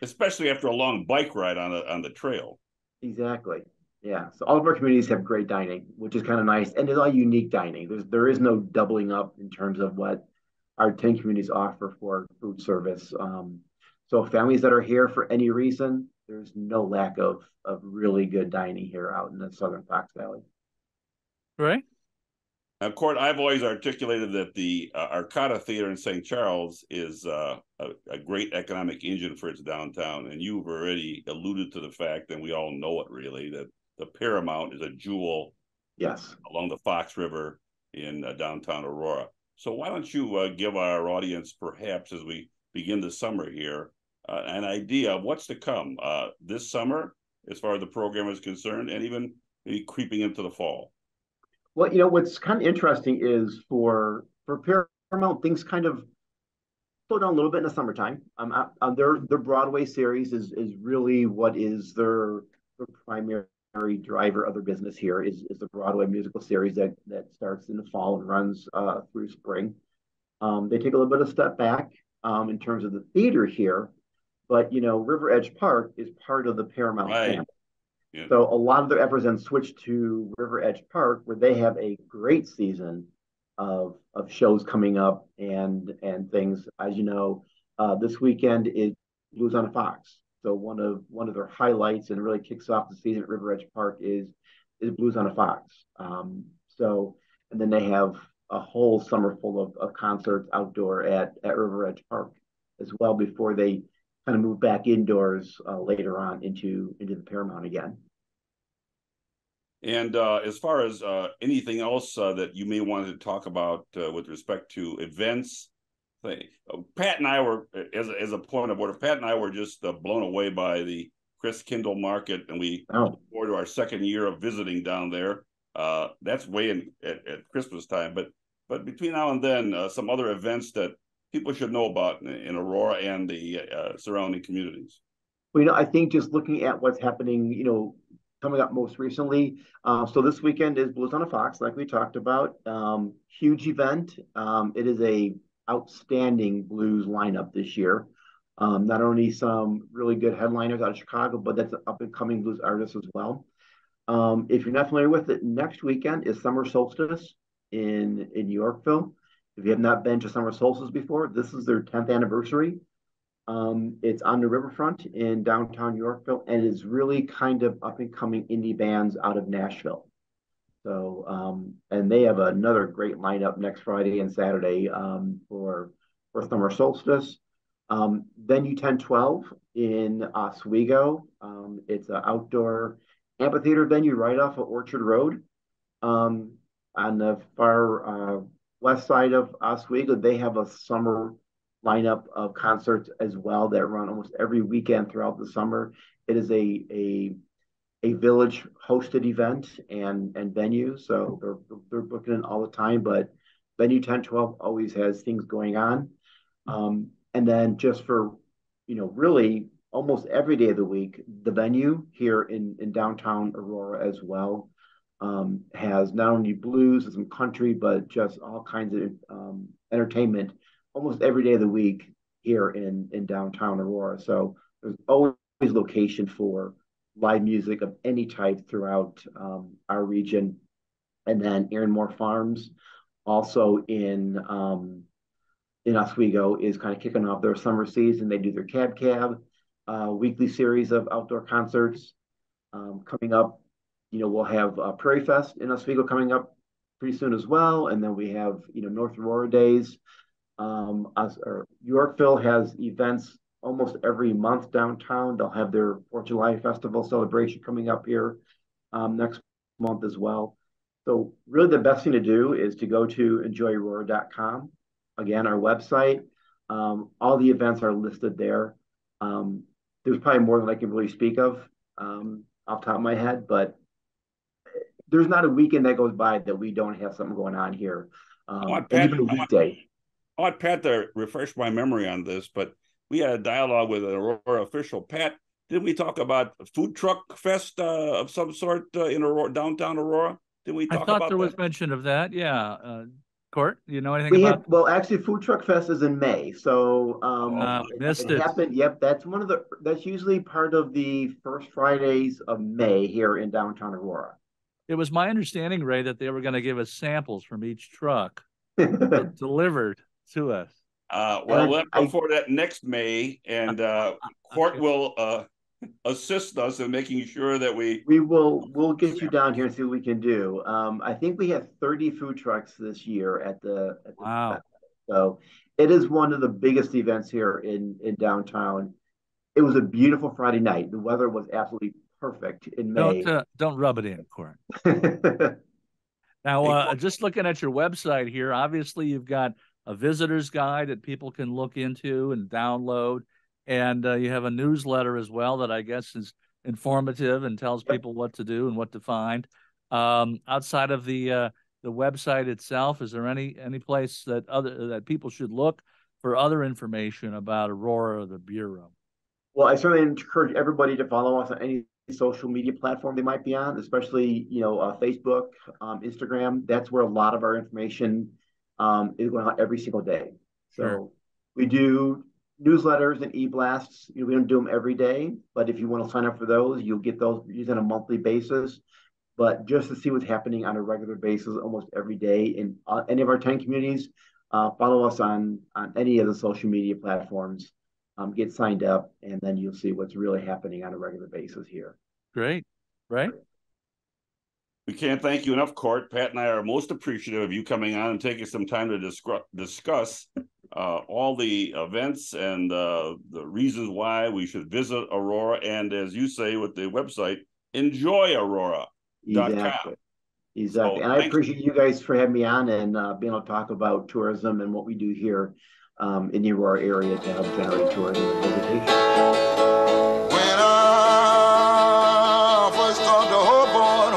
especially after a long bike ride on the trail. Exactly. Yeah. So all of our communities have great dining, which is kind of nice, and it's all unique dining. There is no doubling up in terms of what our 10 communities offer for food service. So families that are here for any reason, there's no lack of really good dining here out in the Southern Fox Valley. Right. Now, Cort, I've always articulated that the Arcata Theater in St. Charles is a great economic engine for its downtown. And you've already alluded to the fact, and we all know it really, that the Paramount is a jewel along the Fox River in downtown Aurora. So why don't you give our audience, perhaps as we begin the summer here, an idea of what's to come this summer as far as the program is concerned, and even maybe creeping into the fall? Well, what's kind of interesting is for Paramount, things kind of slow down a little bit in the summertime. Their Broadway series is really what is their primary driver of their business here is the Broadway musical series that starts in the fall and runs through spring. They take a little bit of step back in terms of the theater here, but RiverEdge Park is part of the Paramount family. Yeah. So a lot of their efforts then switched to RiverEdge Park, where they have a great season of shows coming up and things. As you know, this weekend is Blues on a Fox. So one of their highlights and really kicks off the season at RiverEdge Park is Blues on a Fox. And then they have a whole summer full of concerts outdoor at RiverEdge Park as well before they kind of move back indoors later on into the Paramount again. And as far as anything else that you may want to talk about with respect to events, Pat and I were, as a point of order, Pat and I were just blown away by the Chris Kindle Market, and we look forward to our second year of visiting down there. That's way in at Christmas time, but between now and then, some other events that people should know about in Aurora and the surrounding communities. Well, I think just looking at what's happening, coming up most recently. So this weekend is Blues on a Fox, like we talked about. Huge event. It is a outstanding blues lineup this year. Not only some really good headliners out of Chicago, but that's up and coming blues artists as well. If you're not familiar with it, next weekend is Summer Solstice in Yorkville. If you have not been to Summer Solstice before, this is their 10th anniversary. It's on the riverfront in downtown Yorkville, and it's really kind of up and coming indie bands out of Nashville. So, and they have another great lineup next Friday and Saturday for Summer Solstice. Venue 1012 in Oswego. It's an outdoor amphitheater venue right off of Orchard Road. On the far west side of Oswego, they have a summer lineup of concerts as well that run almost every weekend throughout the summer. It is a village hosted event and venue, so they're booking it all the time. But venue 1012 always has things going on, and then just for really almost every day of the week, the venue here in downtown Aurora as well has not only blues and some country, but just all kinds of entertainment almost every day of the week here in downtown Aurora. So there's always location for live music of any type throughout our region. And then Aaron Moore Farms, also in Oswego, is kind of kicking off their summer season. They do their 𝐏𝐥𝐿 weekly series of outdoor concerts coming up. We'll have Prairie Fest in Oswego coming up pretty soon as well. And then we have, North Aurora Days. Yorkville has events almost every month downtown. They'll have their 4th of July Festival celebration coming up here next month as well. So really the best thing to do is to go to enjoyaurora.com. Again, our website. All the events are listed there. There's probably more than I can really speak of off the top of my head, but there's not a weekend that goes by that we don't have something going on here. Even a weekday. I want Pat to refresh my memory on this, but we had a dialogue with an Aurora official. Pat, did we talk about a food truck fest of some sort in Aurora, downtown Aurora? Did we talk about that? I thought there was mention of that. Yeah. Cort, you know anything about? Well, actually, Food Truck Fest is in May, so missed it happened. Yep, that's usually part of the first Fridays of May here in downtown Aurora. It was my understanding, Ray, that they were going to give us samples from each truck delivered to us. Before that next May, and Cort will assist us in making sure that we'll get you down here and see what we can do. I think we have 30 food trucks this year at the wow. Festival. So it is one of the biggest events here in downtown. It was a beautiful Friday night. The weather was absolutely perfect in May. Don't rub it in, Cort. Now, just looking at your website here, obviously you've got a visitor's guide that people can look into and download. And you have a newsletter as well that I guess is informative and tells people what to do and what to find. Outside of the website itself, is there any place that people should look for other information about Aurora or the Bureau? Well, I certainly encourage everybody to follow us on any social media platform they might be on, especially Facebook, Instagram. That's where a lot of our information is going out every single day. Sure. So we do newsletters and e-blasts. We don't do them every day, but if you want to sign up for those, you'll get those used on a monthly basis. But just to see what's happening on a regular basis almost every day in any of our 10 communities, follow us on any of the social media platforms, get signed up, and then you'll see what's really happening on a regular basis here. Great. Right? We can't thank you enough, Cort. Pat and I are most appreciative of you coming on and taking some time to discuss all the events and the reasons why we should visit Aurora. And as you say with the website, enjoyaurora.com. Exactly. So, and I appreciate you guys for having me on and being able to talk about tourism and what we do here in the Aurora area to help generate tourism and visitation. When I first come to Hoborn,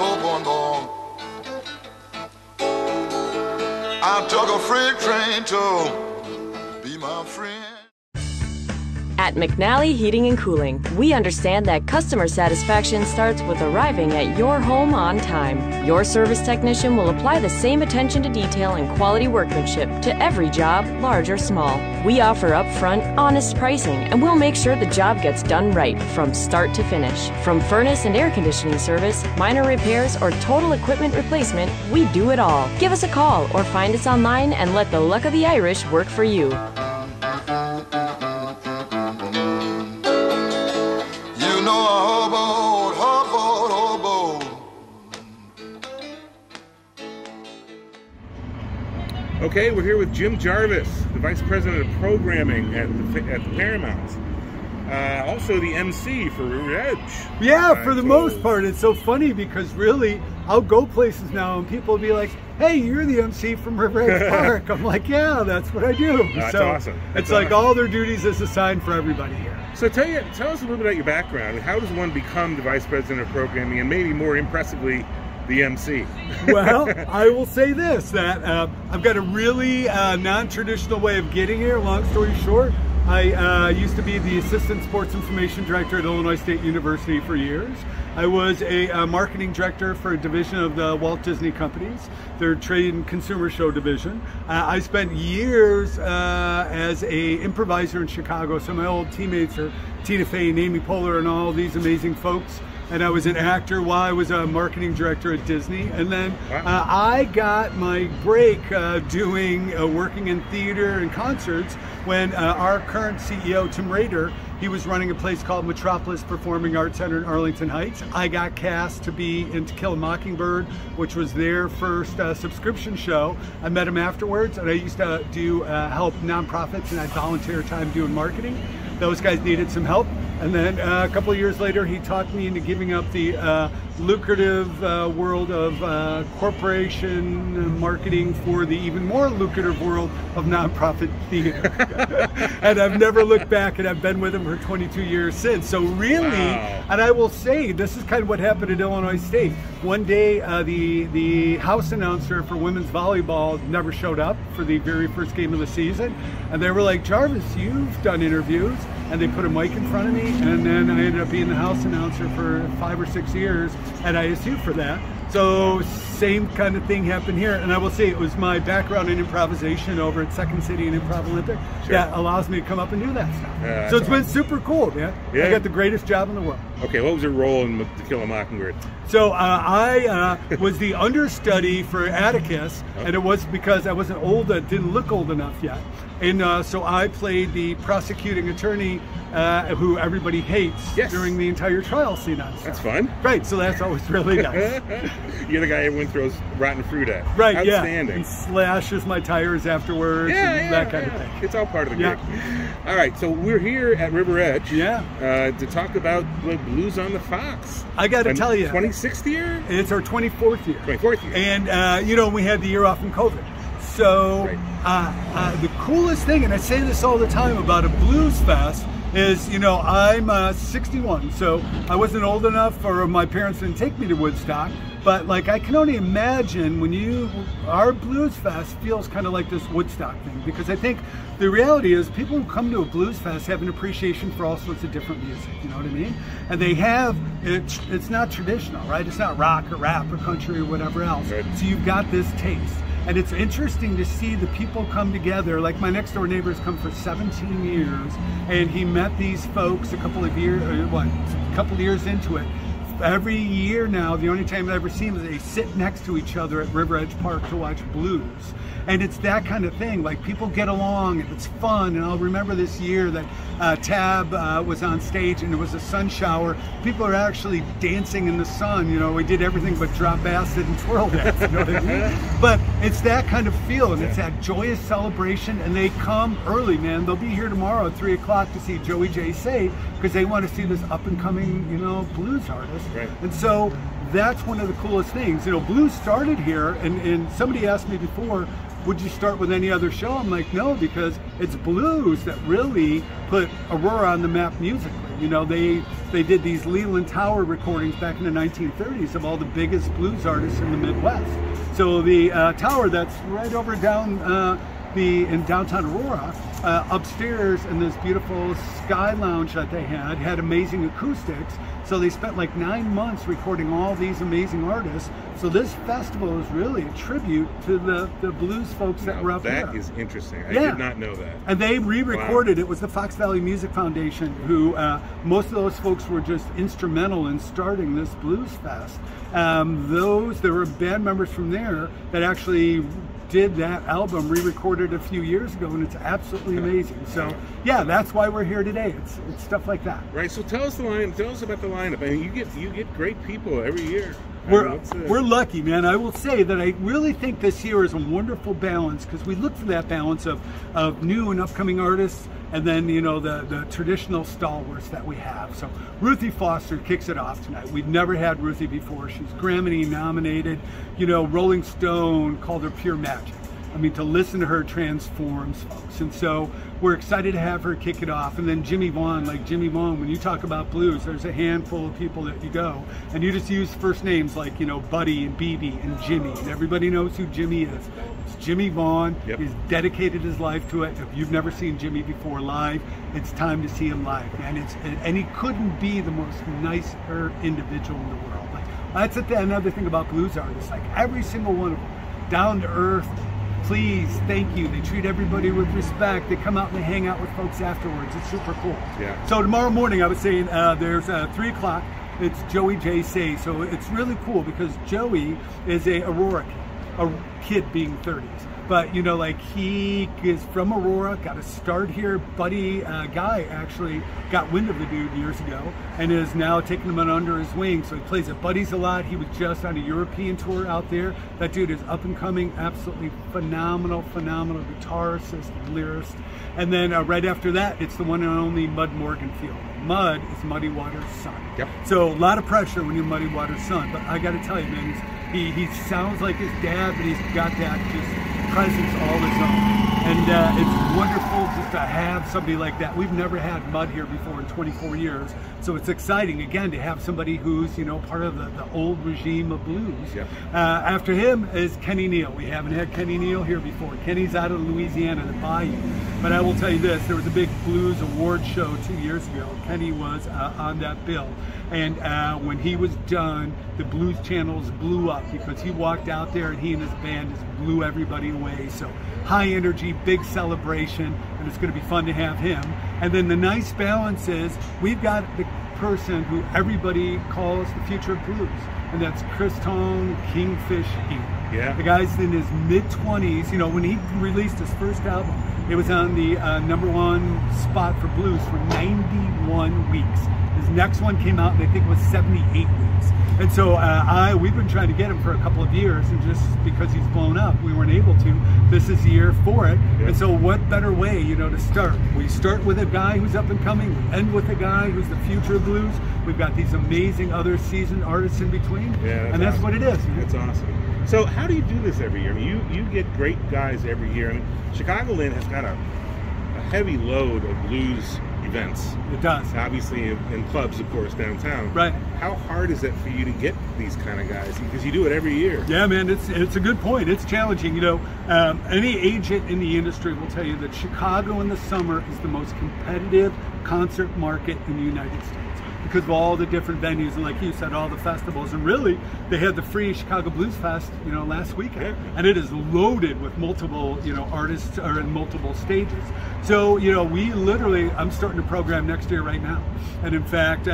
I took a freight train to be my friend. At McNally Heating and Cooling, we understand that customer satisfaction starts with arriving at your home on time. Your service technician will apply the same attention to detail and quality workmanship to every job, large or small. We offer upfront, honest pricing, and we'll make sure the job gets done right from start to finish. From furnace and air conditioning service, minor repairs, or total equipment replacement, we do it all. Give us a call or find us online and let the luck of the Irish work for you. Okay, we're here with Jim Jarvis, the Vice President of Programming at the Paramount. Also the MC for RiverEdge. Yeah, for the most part. It's so funny because really, I'll go places now and people will be like, hey, you're the MC from RiverEdge Park. I'm like, yeah, that's what I do. That's so awesome. It's like all their duties is assigned for everybody here. So tell us a little bit about your background. How does one become the Vice President of Programming and maybe more impressively, the MC? Well, I will say this, that I've got a really non-traditional way of getting here. Long story short, I used to be the Assistant Sports Information Director at Illinois State University for years. I was a marketing director for a division of the Walt Disney Companies, their trade and consumer show division. I spent years as a improviser in Chicago. So my old teammates are Tina Fey and Amy Poehler and all these amazing folks. And I was an actor while I was a marketing director at Disney. And then I got my break doing working in theater and concerts when our current CEO, Tim Rader, he was running a place called Metropolis Performing Arts Center in Arlington Heights. I got cast to be in To Kill a Mockingbird, which was their first subscription show. I met him afterwards, and I used to do help nonprofits, and I volunteer time doing marketing. Those guys needed some help. And then a couple of years later, he talked me into giving up the lucrative world of corporation marketing for the even more lucrative world of nonprofit theater. And I've never looked back, and I've been with him for 22 years since. So really, and I will say, this is kind of what happened at Illinois State. One day, the house announcer for women's volleyball never showed up for the very first game of the season. And they were like, Jarvis, you've done interviews. And they put a mic in front of me, and then I ended up being the house announcer for 5 or 6 years at ISU for that. So same kind of thing happened here. And I will say it was my background in improvisation over at Second City and Improv Olympic that allows me to come up and do that stuff. So it's been super cool, man. I got the greatest job in the world. Okay, what was your role in To Kill a Mockingbird? So I was the understudy for Atticus, and it was because I wasn't old, didn't look old enough yet. And so I played the prosecuting attorney who everybody hates during the entire trial scene on stuff. That's fun. Right, so that's always really nice. You're the guy everyone throws rotten fruit at. Right, outstanding. And slashes my tires afterwards and that kind of thing. It's all part of the gig. All right, so we're here at RiverEdge to talk about Blues on the Fox. I got to tell you. 26th year? It's our 24th year. 24th year. And, you know, we had the year off in COVID. So the coolest thing, and I say this all the time about a blues fest, is, you know, I'm 61, so I wasn't old enough, or my parents didn't take me to Woodstock, but like I can only imagine when our blues fest feels kind of like this Woodstock thing, because I think the reality is people who come to a blues fest have an appreciation for all sorts of different music, you know what I mean? And they have, it's not traditional, right? It's not rock or rap or country or whatever else. Right. So you've got this taste. And it's interesting to see the people come together. Like my next door neighbor's come for 17 years, and he met these folks a couple of years into it. Every year now, the only time I ever see them is they sit next to each other at RiverEdge Park to watch blues. And it's that kind of thing, like people get along and it's fun. And I'll remember this year that Tab was on stage and it was a sun shower. People are actually dancing in the sun. You know, we did everything but drop acid and twirl dance, you know what I mean? But it's that kind of feel, and it's that joyous celebration. And they come early, man. They'll be here tomorrow at 3 o'clock to see Joey J. Say, because they want to see this up and coming, you know, blues artist. Right. And so that's one of the coolest things. You know, blues started here, and somebody asked me before, would you start with any other show? I'm like, no, because it's blues that really put Aurora on the map musically. You know, they did these Leland Tower recordings back in the 1930s of all the biggest blues artists in the Midwest. So the tower that's right over down in downtown Aurora, upstairs in this beautiful sky lounge that they had amazing acoustics. So they spent like 9 months recording all these amazing artists. So this festival is really a tribute to the blues folks that were up there. That is interesting. I did not know that. And they re-recorded it. It was the Fox Valley Music Foundation who, most of those folks were just instrumental in starting this blues fest. There were band members from there that actually did that album, re-recorded a few years ago, and it's absolutely amazing. So yeah, that's why we're here today. It's stuff like that. Right. So tell us about the lineup. I mean, you get great people every year. We're lucky, man. I will say that I really think this year is a wonderful balance, because we look for that balance of new and upcoming artists, and then, you know, the traditional stalwarts that we have. So Ruthie Foster kicks it off tonight. We've never had Ruthie before. She's Grammy nominated. You know, Rolling Stone called her pure magic. I mean, to listen to her transforms folks. And so we're excited to have her kick it off. And then Jimmy Vaughn, when you talk about blues, there's a handful of people that you go, and you just use first names like, you know, Buddy and BB and Jimmy, and everybody knows who Jimmy is. It's Jimmy Vaughn. Yep. He's dedicated his life to it. If you've never seen Jimmy before live, it's time to see him live, man. And he couldn't be the most nicer individual in the world. Like, that's another thing about blues artists. Like, every single one of them, down to earth, please, thank you. They treat everybody with respect. They come out and they hang out with folks afterwards. It's super cool. Yeah. So tomorrow morning, I was saying there's 3 o'clock. It's Joey J. Say. So it's really cool because Joey is a Aurora kid, a kid being 30s. But, you know, like, he is from Aurora, got a start here. Buddy Guy actually got wind of the dude years ago and is now taking him under his wing. So he plays at Buddy's a lot. He was just on a European tour out there. That dude is up and coming, absolutely phenomenal guitarist, lyricist. And then right after that, it's the one and only Mud Morganfield. Mud is Muddy Waters' son. Yep. So a lot of pressure when you're Muddy Waters' son. But I got to tell you, man, he sounds like his dad, but he's got that just presence all his own. And it's wonderful just to have somebody like that. We've never had Mud here before in 24 years. So it's exciting, again, to have somebody who's, you know, part of the old regime of blues. Yep. After him is Kenny Neal. We haven't had Kenny Neal here before. Kenny's out of Louisiana, the Bayou. But I will tell you this, there was a big blues award show 2 years ago. Kenny was on that bill. And when he was done, the blues channels blew up because he walked out there and he and his band just blew everybody away. So high energy, big celebration, and it's going to be fun to have him. And then the nice balance is we've got the person who everybody calls the future of blues, and that's Chris Tong Kingfish Heat. Yeah. The guy's in his mid-20s. You know, when he released his first album, it was on the #1 spot for blues for 91 weeks. His next one came out, and I think it was 78 weeks. And so we've been trying to get him for a couple of years, and just because he's blown up, we weren't able to. This is the year for it. Yeah. And so what better way, you know, to start? We start with a guy who's up and coming. We end with a guy who's the future of blues. We've got these amazing other seasoned artists in between. Yeah, and that's awesome. what it is. That's awesome. So how do you do this every year? I mean, you get great guys every year. I mean, Chicagoland has got a heavy load of blues events. It does. Obviously in clubs, of course, downtown. Right. How hard is it for you to get these kind of guys? Because you do it every year. Yeah, man, it's a good point. It's challenging. You know, any agent in the industry will tell you that Chicago in the summer is the most competitive concert market in the United States because of all the different venues and, like you said, all the festivals. And really, they had the free Chicago Blues Fest, you know, last weekend. Yeah. And it is loaded with multiple, you know, artists are in multiple stages. So, you know, we literally, I'm starting a program next year right now. And in fact,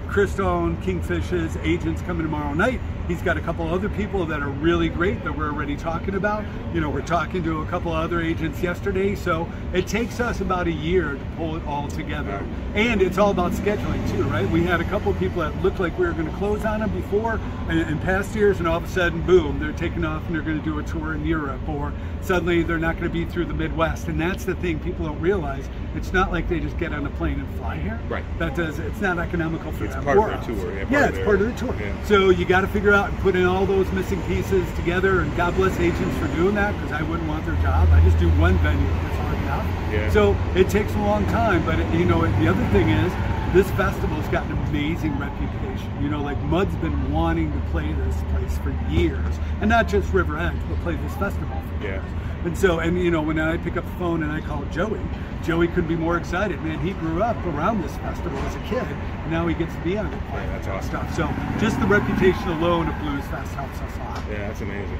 Chris Tong Kingfish's agent's coming tomorrow night. He's got a couple other people that are really great that we're already talking about. You know, we're talking to a couple other agents yesterday. So it takes us about a year to pull it all together. And it's all about scheduling too, right? We had a couple of people that looked like we were going to close on them before in past years, and all of a sudden, boom, they're taking off and they're going to do a tour in Europe, or suddenly they're not going to be through the Midwest. And that's the thing people don't realize. It's not like they just get on a plane and fly here. Right. It's not economical for them. It's part of their tour. Yeah, it's part of the tour. Yeah. So you got to figure out and put in all those missing pieces together, and God bless agents for doing that, because I wouldn't want their job. I just do one venue. It's hard enough. Yeah. So it takes a long time, but you know, the other thing is, this festival's got an amazing reputation. You know, like Mud's been wanting to play this place for years, and not just RiverEdge, but play this festival for years. And so, and you know, when I pick up the phone and I call Joey couldn't be more excited. Man, he grew up around this festival as a kid, and now he gets to be on it. Yeah, that's awesome. So just the reputation alone of Blues Fest helps us a lot. Yeah, that's amazing.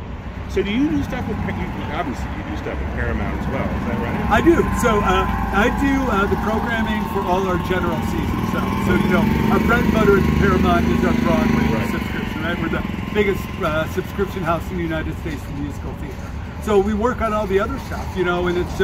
So do you do stuff with, obviously you do stuff with Paramount as well, is that right? I do. So I do the programming for all our general seasons. So you know, our bread and butter at Paramount is our Broadway subscription, right? We're the biggest subscription house in the United States for musical theater. So we work on all the other stuff, you know, and it's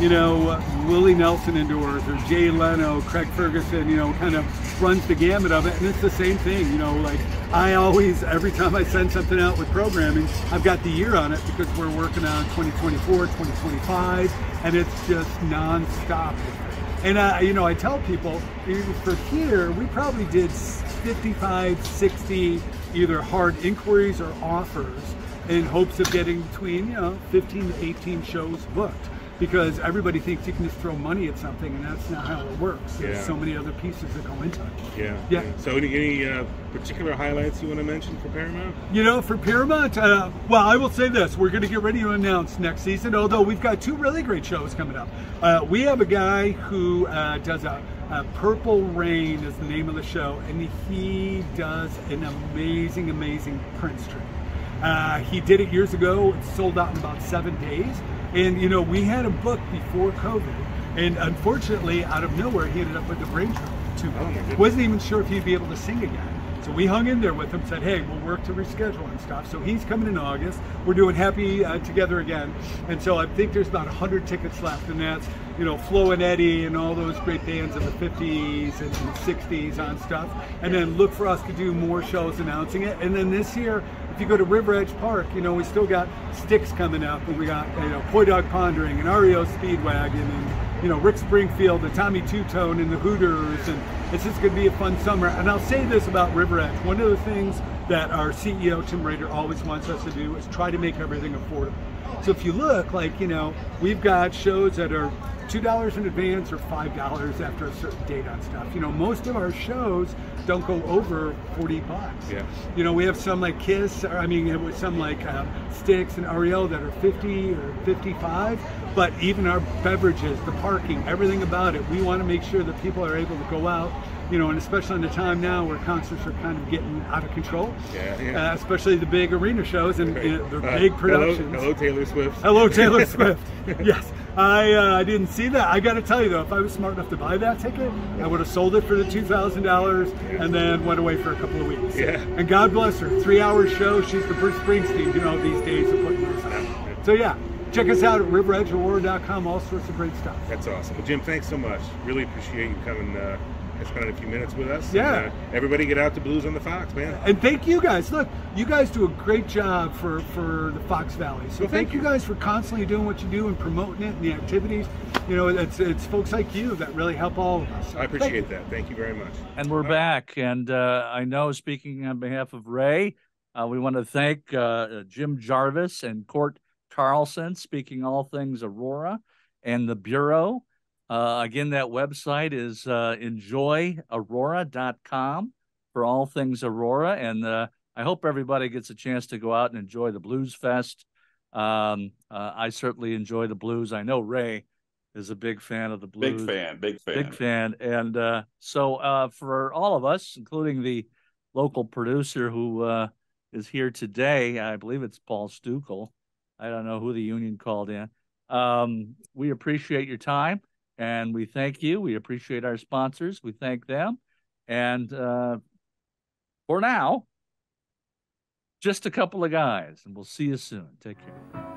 you know, Willie Nelson indoors, or Jay Leno, Craig Ferguson, you know, kind of runs the gamut of it. And it's the same thing, you know, like I always, every time I send something out with programming, I've got the year on it because we're working on 2024, 2025, and it's just nonstop. And, you know, I tell people, for here, we probably did 55, 60 either hard inquiries or offers in hopes of getting between, you know, 15 to 18 shows booked. Because everybody thinks you can just throw money at something, and that's not how it works. There's so many other pieces that go into it. Yeah. So any particular highlights you want to mention for Paramount? You know, for Paramount, well, I will say this. We're going to get ready to announce next season, although we've got 2 really great shows coming up. We have a guy who does a Purple Rain is the name of the show, and he does an amazing, amazing Prince tribute. He did it years ago. It sold out in about 7 days. And, you know, we had him booked before COVID. And unfortunately, out of nowhere, he ended up with the brain tumor. Wasn't even sure if he'd be able to sing again. So we hung in there with him, said, hey, we'll work to reschedule and stuff. So he's coming in August. We're doing Happy Together Again. And so I think there's about 100 tickets left. And that's, you know, Flo and Eddie and all those great bands of the 50s and 60s on stuff. And then look for us to do more shows announcing it. And then this year, if you go to RiverEdge Park, you know, we still got Styx coming up. And we got, you know, Coy Dog Pondering and REO Speedwagon and, you know, Rick Springfield and Tommy Two-Tone and the Hooters. And it's just going to be a fun summer. And I'll say this about RiverEdge. One of the things that our CEO, Tim Rader, always wants us to do is try to make everything affordable. So if you look, like, you know, we've got shows that are $2 in advance or $5 after a certain date on stuff. You know, most of our shows don't go over $40. Yeah. You know, we have some like Kiss, or I mean, some like Styx and REO that are 50 or 55. But even our beverages, the parking, everything about it, we want to make sure that people are able to go out. You know, and especially in the time now where concerts are kind of getting out of control. Yeah. Especially the big arena shows and the big productions. Hello, Taylor Swift. Hello, Taylor Swift. Yes. I didn't see that. I got to tell you, though, if I was smart enough to buy that ticket, I would have sold it for the $2,000 and then went away for a couple of weeks. Yeah. And God bless her. 3-hour show. She's the Bruce Springsteen, you know, these days of putting those out. So, yeah. Check us out at RiverEdgeAurora.com. All sorts of great stuff. That's awesome. Well, Jim, thanks so much. Really appreciate you coming and spending a few minutes with us. Yeah. And, everybody get out to Blues on the Fox, man. And thank you guys. Look, you guys do a great job for the Fox Valley. So thank you guys for constantly doing what you do and promoting it and the activities. You know, it's folks like you that really help all of us. So I appreciate that. Thank you very much. And we're back. And I know, speaking on behalf of Ray, we want to thank Jim Jarvis and Cort Carlson, speaking all things Aurora, and the Bureau. Again, that website is enjoyaurora.com for all things Aurora. And I hope everybody gets a chance to go out and enjoy the Blues Fest. I certainly enjoy the blues. I know Ray is a big fan of the blues. Big fan. And so for all of us, including the local producer who is here today, I believe it's Paul Stukel. I don't know who the union called in. We appreciate your time. And we thank you. We appreciate our sponsors. We thank them. And for now, just a couple of guys. And we'll see you soon. Take care.